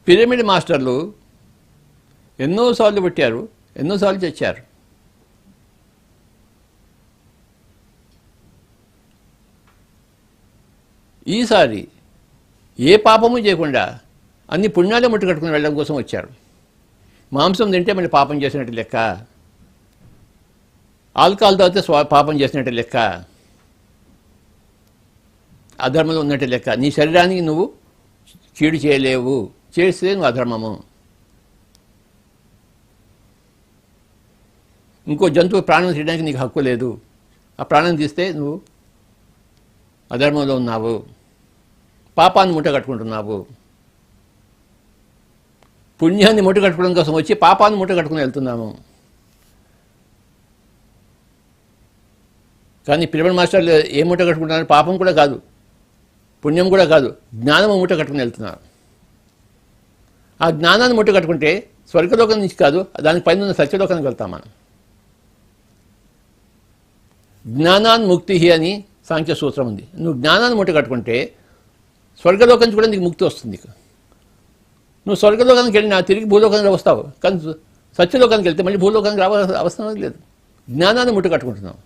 పిరమిడ్ మాస్టర్లు ఎన్నోసార్లు పెట్టారు, ఎన్నోసార్లు తెచ్చారు. ఈసారి ఏ పాపము చేయకుండా అన్ని పుణ్యాలే ముట్టుకట్టుకుని వెళ్ళడం కోసం వచ్చారు. మాంసం తింటే మళ్ళీ పాపం చేసినట్టు లెక్క, ఆల్కహాల్ తాగితే పాపం చేసినట్టు లెక్క, అధర్మంలో ఉన్నట్టు లెక్క. నీ శరీరానికి నువ్వు కీడు చేయలేవు, చేస్తే నువ్వు అధర్మము. ఇంకో జంతువు ప్రాణం తీయడానికి నీకు హక్కు లేదు. ఆ ప్రాణం తీస్తే నువ్వు అధర్మంలో ఉన్నావు, పాపాన్ని మూట కట్టుకుంటున్నావు. పుణ్యాన్ని మూట కట్టుకోవడం కోసం వచ్చి పాపాన్ని మూట కట్టుకుని వెళ్తున్నాము. కానీ పిరమిడ్ మాస్టర్లు ఏ మూట కట్టుకుంటున్నారు? పాపం కూడా కాదు, పుణ్యం కూడా కాదు, జ్ఞానము మూట కట్టుకుని వెళ్తున్నారు. ఆ జ్ఞానాన్ని మూట కట్టుకుంటే స్వర్గలోకం నుంచి కాదు, దానికి పైన ఉన్న సత్యలోకానికి వెళ్తాం మనం. జ్ఞానాన్ ముక్తి అని సాంఖ్య సూత్రం ఉంది. నువ్వు జ్ఞానాన్ని మూట కట్టుకుంటే స్వర్గలోకం నుంచి కూడా నీకు ముక్తి వస్తుంది. నువ్వు స్వర్గలోకానికి వెళ్ళినా తిరిగి భూలోకానికి వస్తావు, కానీ సత్యలోకానికి వెళ్తే మళ్ళీ భూలోకానికి రావాల్సిన అవసరం లేదు. జ్ఞానాన్ని మూట కట్టుకుంటున్నావు.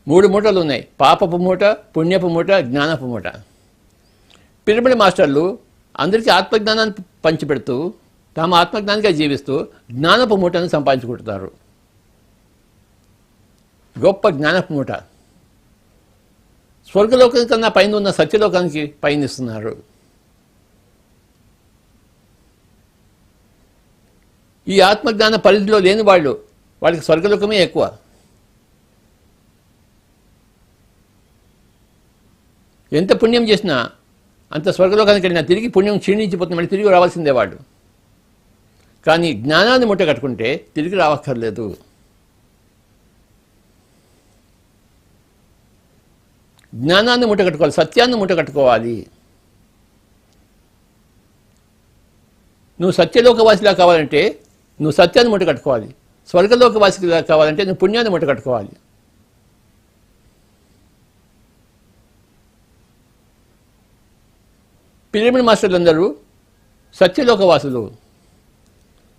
3 మూటలు ఉన్నాయి: పాపపు మూట, పుణ్యపు మూట, జ్ఞానపు మూట. పిరమిడ్ మాస్టర్లు అందరికీ ఆత్మజ్ఞానాన్ని పంచిపెడుతూ తాము ఆత్మజ్ఞానిగా జీవిస్తూ జ్ఞానపు మూటను సంపాదించుకుంటున్నారు. గొప్ప జ్ఞానపు మూట స్వర్గలోకం కన్నా పైన ఉన్న సత్యలోకానికి పయనిస్తున్నారు. ఈ ఆత్మజ్ఞాన పరిధిలో లేని వాళ్ళు, వాళ్ళకి స్వర్గలోకమే ఎక్కువ. ఎంత పుణ్యం చేసినా, అంత స్వర్గలోకానికి వెళ్ళినా తిరిగి పుణ్యం క్షీణించిపోతుంది, మళ్ళీ తిరిగి రావాల్సిందే వాళ్ళు. కానీ జ్ఞానాన్ని మూట కట్టుకుంటే తిరిగి రావక్కర్లేదు. జ్ఞానాన్ని మూట కట్టుకోవాలి, సత్యాన్ని మూట కట్టుకోవాలి. నువ్వు సత్యలోకవాసిలా కావాలంటే నువ్వు సత్యాన్ని మూట కట్టుకోవాలి. స్వర్గలోకవాసిలా కావాలంటే నువ్వు పుణ్యాన్ని మూట కట్టుకోవాలి. పిరమిడ్ మాస్టర్లు అందరూ సత్యలోకవాసులు,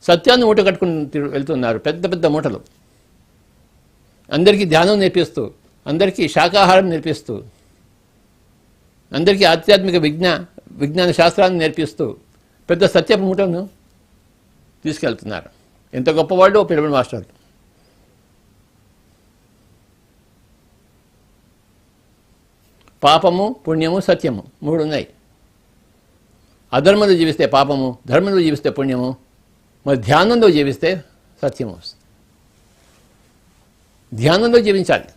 సత్యాన్ని మూట కట్టుకుని వెళ్తున్నారు. పెద్ద పెద్ద మూటలు. అందరికీ ధ్యానం నేర్పిస్తూ, అందరికీ శాకాహారం నేర్పిస్తూ, అందరికీ ఆధ్యాత్మిక విజ్ఞాన శాస్త్రాన్ని నేర్పిస్తూ పెద్ద సత్యపు మూటను తీసుకెళ్తున్నారు. ఎంత గొప్పవాళ్ళు పిరమిడ్ మాస్టర్లు. పాపము, పుణ్యము, సత్యము 3 ఉన్నాయి. అధర్మంలో జీవిస్తే పాపము, ధర్మంలో జీవిస్తే పుణ్యము, మరి ధ్యానంలో జీవిస్తే సత్యము వస్తుంది. ధ్యానంలో జీవించాలి.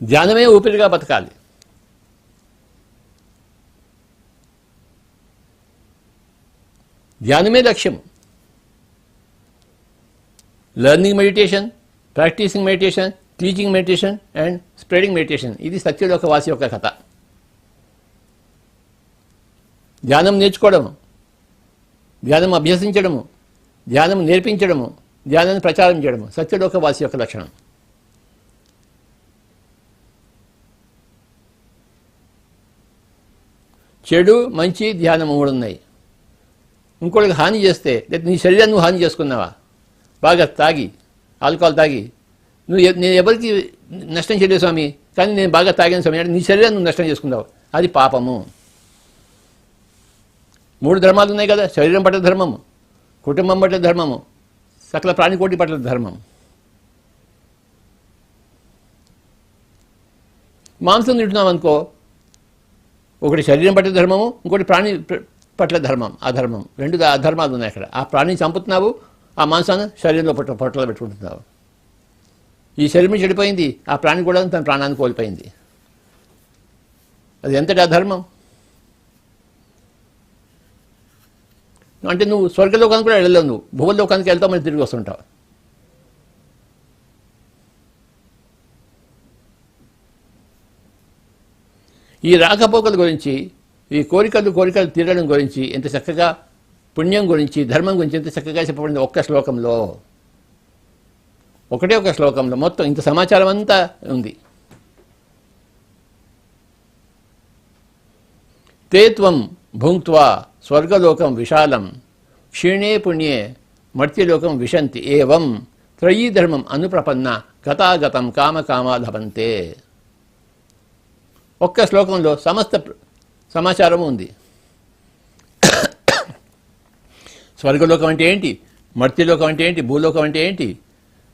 ధ్యానమే ఊపిరిగా బతకాలి. ధ్యానమే లక్ష్యం. Learning meditation, practising meditation, teaching meditation and spreading meditation. ఇది సత్యలోకవాసి యొక్క కథ. ధ్యానం నేర్చుకోవడము, ధ్యానం అభ్యసించడము, ధ్యానం నేర్పించడము, ధ్యానాన్ని ప్రచారం చేయడము సత్యలోకవాసి యొక్క లక్షణం. చెడు, మంచి, ధ్యానం 3 ఉన్నాయి. ఇంకోటికి హాని చేస్తే, లేదా నీ శరీరాన్ని నువ్వు హాని చేసుకున్నావా, బాగా తాగి, ఆల్కహాల్ తాగి, నేను ఎవరికి నష్టం చేయలేదు స్వామి, కానీ నేను బాగా తాగాను స్వామి అంటే నీ శరీరాన్ని నువ్వు నష్టం చేసుకున్నావు, అది పాపము. 3 ధర్మాలు ఉన్నాయి కదా: శరీరం పట్ల ధర్మము, కుటుంబం పట్ల ధర్మము, సకల ప్రాణికోటి పట్ల ధర్మం. మాంసం తింటున్నాం అనుకో, ఒకటి శరీరం పట్ల ధర్మము, ఇంకోటి పట్ల ధర్మం, అధర్మం, రెండు అధర్మాలు ఉన్నాయి అక్కడ. ఆ ప్రాణిని చంపుతున్నావు, ఆ మాంసాన్ని శరీరంలో పొట్టలో పెట్టుకుంటున్నావు. ఈ శరీరం చెడిపోయింది, ఆ ప్రాణి కూడా తన ప్రాణాన్ని కోల్పోయింది. అది ఎంతటి అధర్మం! అంటే నువ్వు స్వర్గలోకానికి కూడా వెళ్ళలేవు, నువ్వు భూలోకానికి వెళ్తావు, మళ్ళీ తిరిగి వస్తుంటావు. ఈ రాకపోకల గురించి, ఈ కోరికలు తీరడం గురించి ఎంత చక్కగా, పుణ్యం గురించి, ధర్మం గురించి ఎంత చక్కగా చెప్పబడింది ఒక్క శ్లోకంలో. ఒకటే ఒక శ్లోకంలో మొత్తం ఇంత సమాచారం అంతా ఉంది. తే త్వం భుంక్త్వా స్వర్గలోకం విశాలం క్షీణే పుణ్యే మర్త్యలోకం విశంతి ఏవం త్రయీ ధర్మం అనుప్రపన్న గతాగతం కామకామా లభంతే. ఒక్క శ్లోకంలో సమస్త సమాచారము ఉంది. స్వర్గలోకం అంటే ఏంటి, మర్త్యలోకం అంటే ఏంటి, భూలోకం అంటే ఏంటి,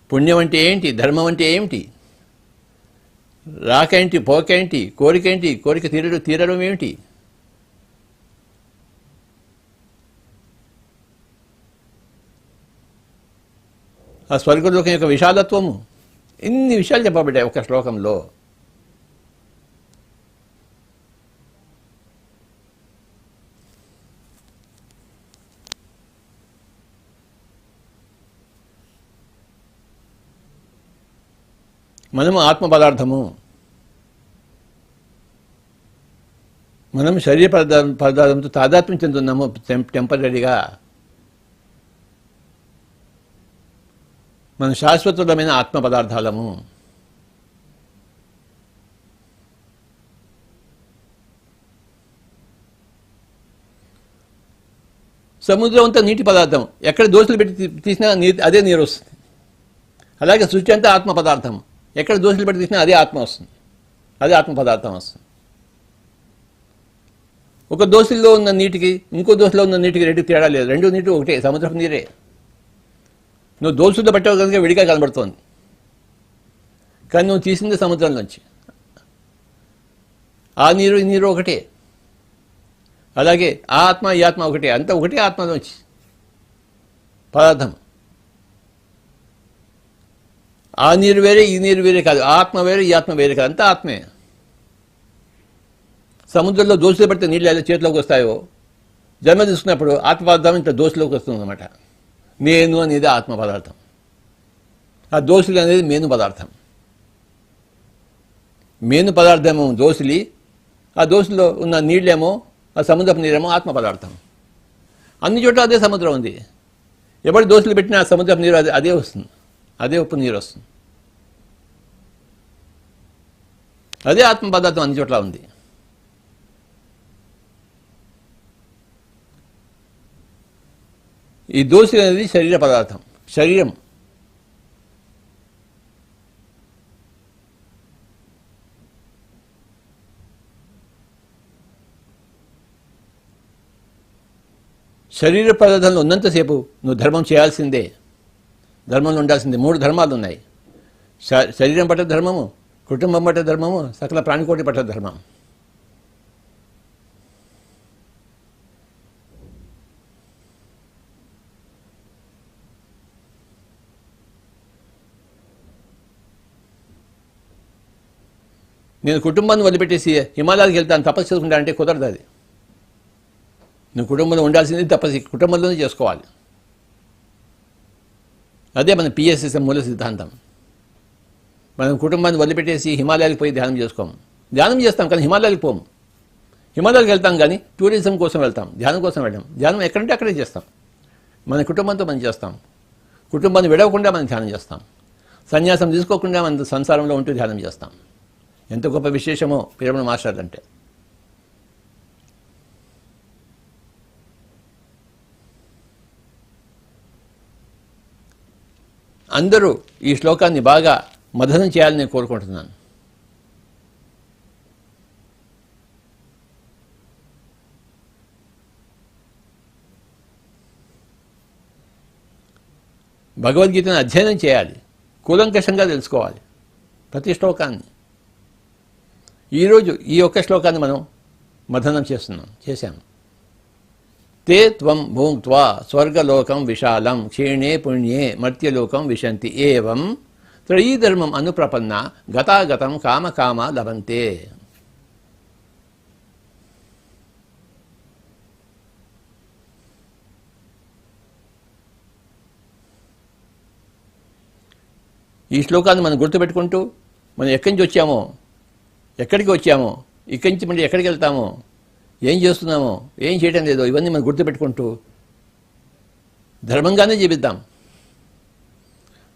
పుణ్యం అంటే ఏంటి, ధర్మం అంటే ఏమిటి, రాకేంటి, పోకేంటి, కోరికేంటి, కోరిక తీరడం ఏమిటి, ఆ స్వర్గలోకం యొక్క విశాలత్వము, ఇన్ని విషయాలు చెప్పబడ్డాయి ఒక శ్లోకంలో. మనము ఆత్మ పదార్థము, మనం శరీర పదార్థంతో తాదాత్మ్యం చెందుతున్నాము టెంపరీగా. మనం శాశ్వతమైన ఆత్మ పదార్థాలము. సముద్రం అంతా నీటి పదార్థం, ఎక్కడ దోశలు పెట్టి తీసినా అదే నీరు వస్తుంది. అలాగే సృష్టి అంతా ఆత్మ పదార్థం, ఎక్కడ దోశలు పెట్టి తీసినా అదే ఆత్మ వస్తుంది, అదే ఆత్మ పదార్థం వస్తుంది. ఒక దోశల్లో ఉన్న నీటికి ఇంకో దోశలో ఉన్న నీటికి రెండు తేడా లేదు, రెండు నీటి ఒకటే, సముద్రపు నీరే. నువ్వు దోశల్లో పట్టావు కనుక విడిగా కనబడుతోంది, కానీ నువ్వు తీసింది సముద్రం నుంచి. ఆ నీరు ఈ నీరు ఒకటే. అలాగే ఆ ఆత్మ ఈ ఆత్మ ఒకటే, అంతా ఒకటే ఆత్మలోంచి పదార్థం. ఆ నీరు వేరే ఈ నీరు వేరే కాదు, ఆత్మ వేరే ఈ ఆత్మ వేరే కాదు, అంతా ఆత్మే. సముద్రంలో దోశలు పడితే నీళ్ళు ఎలా చేతిలోకి వస్తాయో, జన్మ తీసుకున్నప్పుడు ఆత్మ పదార్థం ఇంత దోశలోకి వస్తుంది అన్నమాట. నేను అనేది ఆత్మ పదార్థం, ఆ దోశలు అనేది మేను పదార్థం. మేను పదార్థమేమో దోశలి, ఆ దోశలో ఉన్న నీళ్ళేమో, ఆ సముద్రపు నీరేమో ఆత్మ పదార్థం. అన్ని చోట్ల అదే సముద్రం ఉంది. ఎవరు దోశలు పెట్టినా ఆ సముద్రపు నీరు అదే వస్తుంది, అదే ఉప్పు నీరు వస్తుంది. అదే ఆత్మ పదార్థం అన్ని చోట్ల ఉంది. ఈ దోశ అనేది శరీర పదార్థం, శరీరం. శరీర పదార్థంలో ఉన్నంతసేపు నువ్వు ధర్మం చేయాల్సిందే, ధర్మంలో ఉండాల్సిందే. 3 ధర్మాలు ఉన్నాయి: శరీరం పట్ల ధర్మము, కుటుంబం పట్ల ధర్మము, సకల ప్రాణికోటి పట్ల ధర్మం. నేను కుటుంబాన్ని వదిలిపెట్టేసి హిమాలయాలకు వెళ్తాను, తపస్సు చేసుకుంటానంటే కుదరదు. అది నువ్వు కుటుంబంలో ఉండాల్సింది తపస్సు కుటుంబంలోనే చేసుకోవాలి. అదే మన పిఎస్ఎస్ఎం మూల సిద్ధాంతం. మనం కుటుంబాన్ని వదిలిపెట్టేసి హిమాలయాలకు పోయి ధ్యానం చేసుకోము. ధ్యానం చేస్తాం కానీ హిమాలయాలకు పోము. హిమాలయాలకు వెళ్తాం కానీ టూరిజం కోసం వెళ్తాం, ధ్యానం కోసం వెళ్ళాం. ధ్యానం ఎక్కడంటే అక్కడే చేస్తాం. మన కుటుంబంతో మనం చేస్తాం. కుటుంబాన్ని విడవకుండా మనం ధ్యానం చేస్తాం. సన్యాసం తీసుకోకుండా మన సంసారంలో ఉంటూ ధ్యానం చేస్తాం. ఎంత గొప్ప విశేషమో పిరమణ మాస్టర్లు అంటే. అందరూ ఈ శ్లోకాన్ని బాగా మథనం చేయాలని నేను కోరుకుంటున్నాను. భగవద్గీతను అధ్యయనం చేయాలి, కూలంకషంగా తెలుసుకోవాలి ప్రతి శ్లోకాన్ని. ఈరోజు ఈ ఒక్క శ్లోకాన్ని మనం మథనం చేసాము. తే త్వం భూక్త్వా స్వర్గలోకం విశాలం క్షీణే పుణ్యే మర్త్యలోకం విశంతి ఏవం త్రయీధర్మం అనుప్రపన్న గతాగతం కామకామ లభంతే. ఈ శ్లోకాన్ని మనం గుర్తుపెట్టుకుంటూ మనం ఎక్కడి నుంచి వచ్చామో, ఎక్కడికి వచ్చామో, ఇక్కడి నుంచి మళ్ళీ ఎక్కడికి వెళ్తామో, ఏం చేస్తున్నామో, ఏం చేయడం లేదో ఇవన్నీ మనం గుర్తుపెట్టుకుంటూ ధర్మంగానే జీవిద్దాం.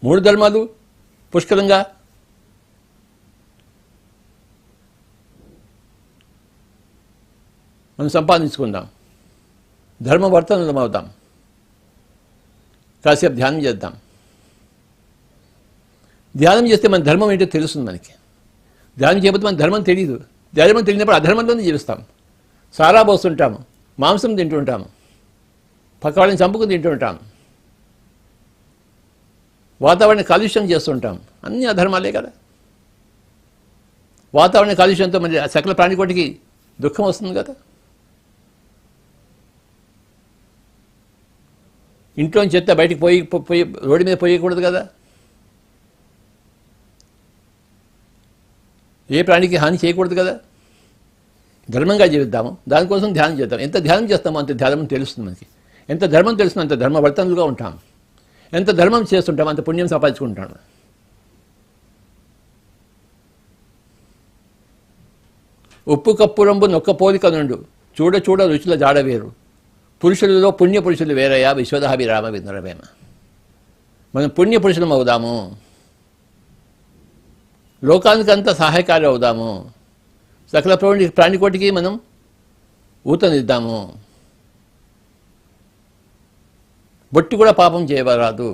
3 ధర్మాలు పుష్కలంగా మనం సంపాదించుకుందాం. ధర్మవర్తనం అవుతాం. కాసేపు ధ్యానం చేద్దాం. ధ్యానం చేస్తే మన ధర్మం ఏంటో తెలుస్తుంది మనకి. ధ్యానం చేయకపోతే మన ధర్మం తెలియదు. ధర్మం తెలియనప్పుడు అధర్మంలోనే జీవిస్తాం. సారా పోస్తుంటాము, మాంసం తింటుంటాము, పక్క వాళ్ళని చంపుకుని తింటుంటాము, వాతావరణ కాలుష్యం చేస్తుంటాం. అన్నీ అధర్మాలే కదా. వాతావరణ కాలుష్యంతో మరి సకల ప్రాణికోటికి దుఃఖం వస్తుంది కదా. ఇంట్లోని చెత్త బయటికి పోయి రోడ్డు మీద పోయకూడదు కదా. ఏ ప్రాణికి హాని చేయకూడదు కదా. ధర్మంగా జీవిద్దాము. దానికోసం ధ్యానం చేద్దాం. ఎంత ధ్యానం చేస్తామో అంత ధర్మం తెలుస్తుంది మనకి. ఎంత ధర్మం తెలుస్తుందో అంత ధర్మవర్తనులుగా ఉంటాం. ఎంత ధర్మం చేస్తుంటామో అంత పుణ్యం సంపాదించుకుంటాం. ఉప్పు కప్పురంబు నొక్క పోలిక నుండు చూడ చూడ రుచుల జాడ వేరు పురుషులలో పుణ్య పురుషులు వేరయ్యా విశ్వదాభిరామ విందరవేమ. మనం పుణ్య పురుషులం అవుదాము. లోకానికంతా సహాయకారి అవుదాము. సకల ప్రాణికోటికి మనం ఊతనిద్దాము. బొట్టి కూడా పాపం చేయరాదు.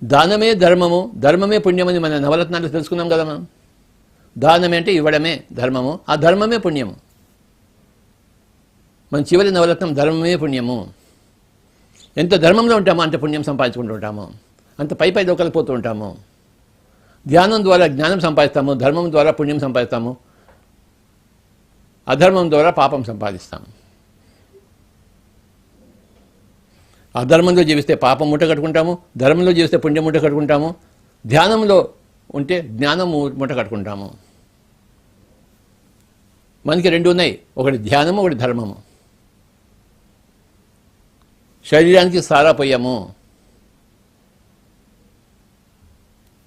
దానమే ధర్మము, ధర్మమే పుణ్యమని మన నవరత్నాలు తెలుసుకున్నాం కదా మనం. దానమే అంటే ఇవ్వడమే ధర్మము, ఆ ధర్మమే పుణ్యము. మన చివరి నవరత్నం ధర్మమే పుణ్యము. ఎంత ధర్మంలో ఉంటామో అంత పుణ్యం సంపాదించుకుంటూ ఉంటాము. అంత పై లోకాలకు పోతూ ఉంటాము. ధ్యానం ద్వారా జ్ఞానం సంపాదిస్తాము, ధర్మం ద్వారా పుణ్యం సంపాదిస్తాము, అధర్మం ద్వారా పాపం సంపాదిస్తాము. అధర్మంలో జీవిస్తే పాపం మూట కట్టుకుంటాము, ధర్మంలో జీవిస్తే పుణ్యం మూట కట్టుకుంటాము, ధ్యానంలో ఉంటే జ్ఞానం మూట కట్టుకుంటాము. మనకి 2 ఉన్నాయి, ఒకటి ధ్యానము, ఒకటి ధర్మము. శరీరానికి సారా పోయాము,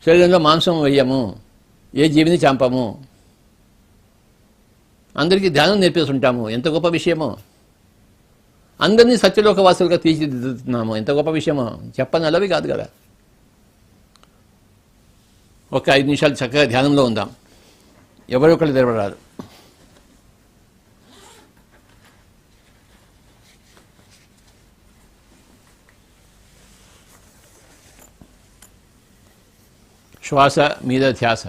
శరీరంలో మాంసం వేయము, ఏ జీవిని చంపము, అందరికీ ధ్యానం నేర్పేస్తుంటాము. ఎంత గొప్ప విషయమో. అందరినీ సత్యలోకవాసులుగా తీర్చిదిద్దుతున్నాము. ఎంత గొప్ప విషయమో. చెప్పనలవి కాదు కదా. ఒక 5 నిమిషాలు చక్కగా ధ్యానంలో ఉందాం. ఎవరొకళ్ళు తెరవరాదు. శ్వాస మీద ధ్యాస.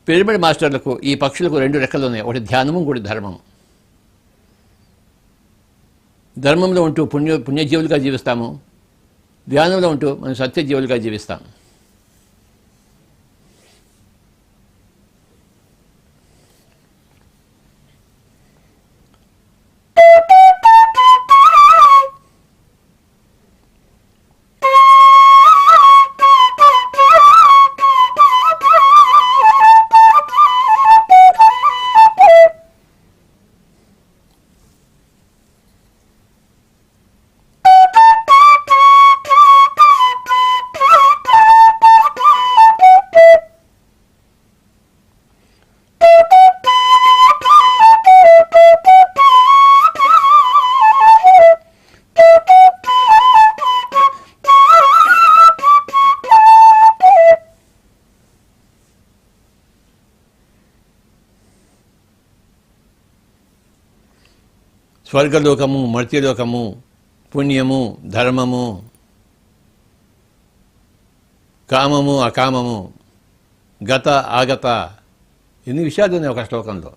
పిరమిడ్ మాస్టర్లకు ఈ పక్షులకు 2 రెక్కలు ఉన్నాయి. ఒకటి ధ్యానము, ఇంకోటి ధర్మము. ధర్మంలో ఉంటూ పుణ్యజీవులుగా జీవిస్తాము, ధ్యానంలో ఉంటూ మనం సత్యజీవులుగా జీవిస్తాము. స్వర్గలోకము, మర్త్యలోకము, పుణ్యము, ధర్మము, కామము, అకామము, గత ఆగత, ఎన్ని విషయాలు ఉన్నాయి ఒక శ్లోకంలో.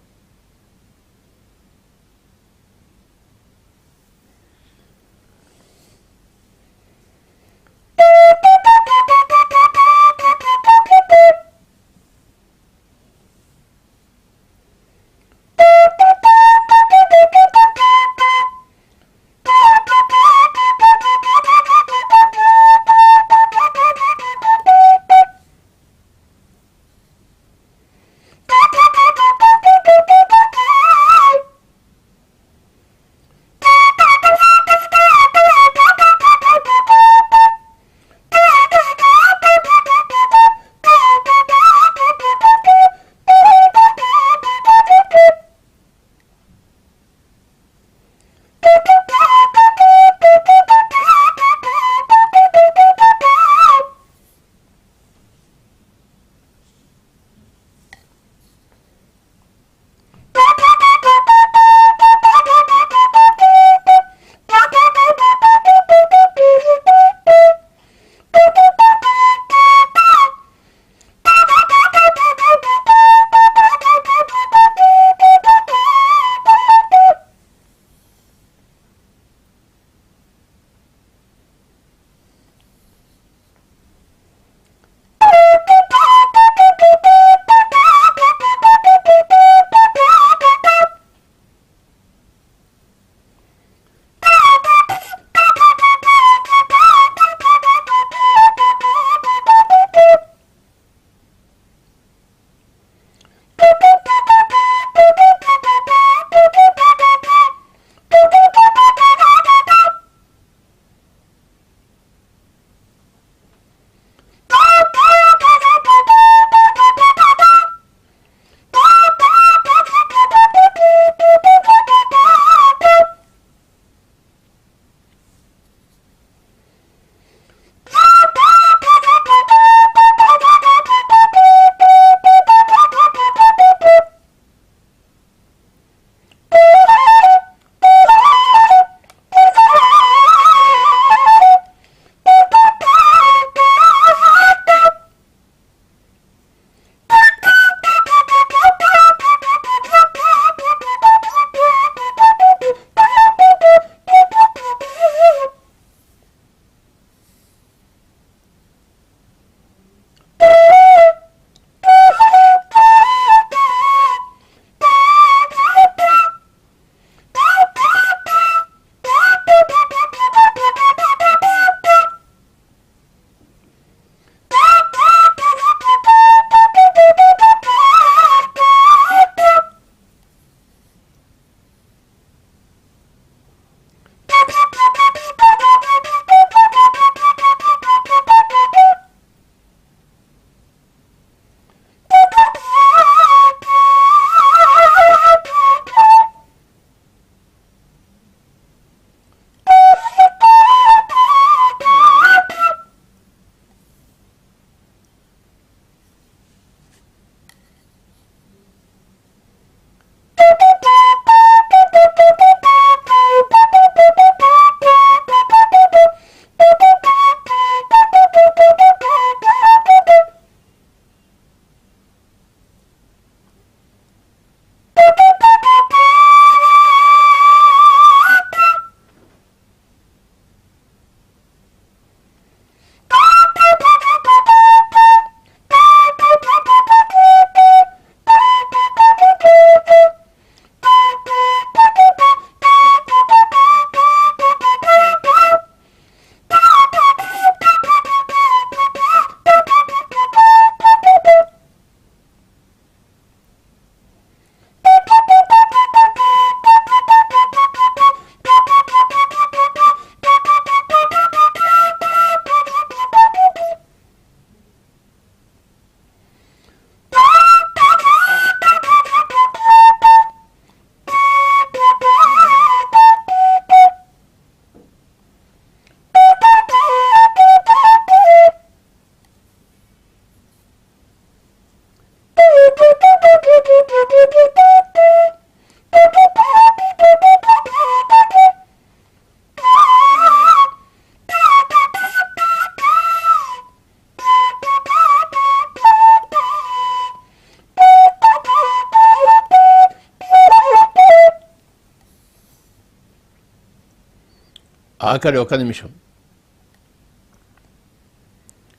ఆఖరి ఒక నిమిషం.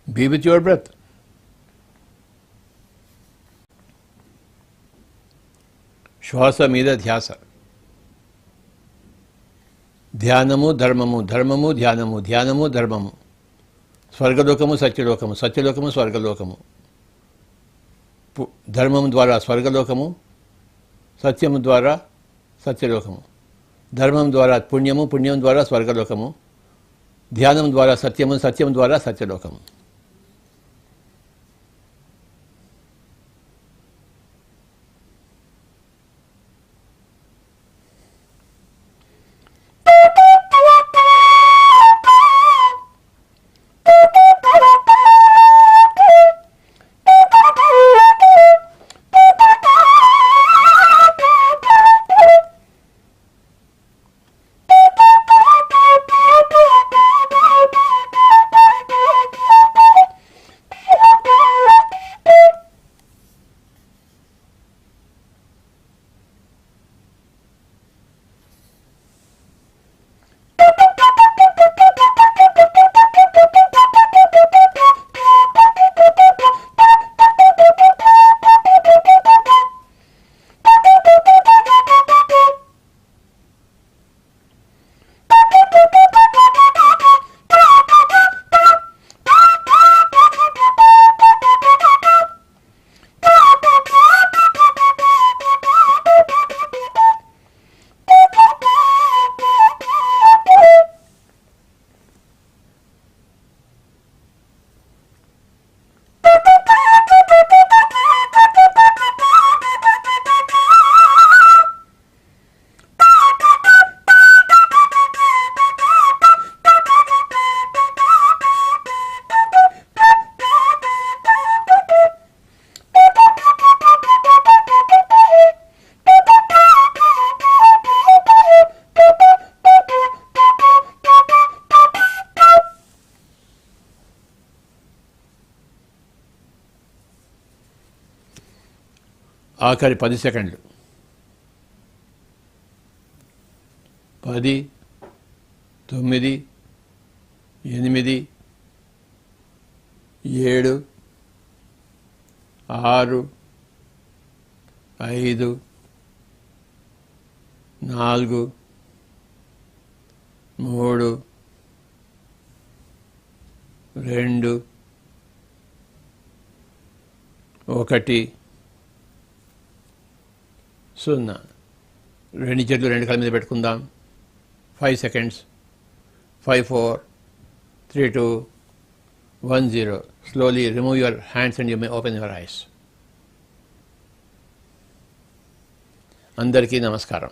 Be with your breath. శ్వాస మీద ధ్యాస. ధ్యానము ధర్మము, ధర్మము ధ్యానము, ధ్యానము ధర్మము. స్వర్గలోకము సత్యలోకము, సత్యలోకము స్వర్గలోకము. ధర్మం ద్వారా స్వర్గలోకము, సత్యము ద్వారా సత్యలోకము. ధర్మం ద్వారా పుణ్యము, పుణ్యం ద్వారా స్వర్గలోకము. ధ్యానం ద్వారా సత్యము, సత్యం ద్వారా సత్యలోకము. ఆఖరి 10 సెకండ్లు. 10, 9, 8, 7, 6, 5, 4, 3, 2, 1, 0. రెండు చేతులు రెండు కాళ్ళ మీద పెట్టుకుందాం. 5 seconds. 5, 4, 3, 2, 1, 0. Slowly remove your hands and you may open your eyes. అందరికీ నమస్కారం.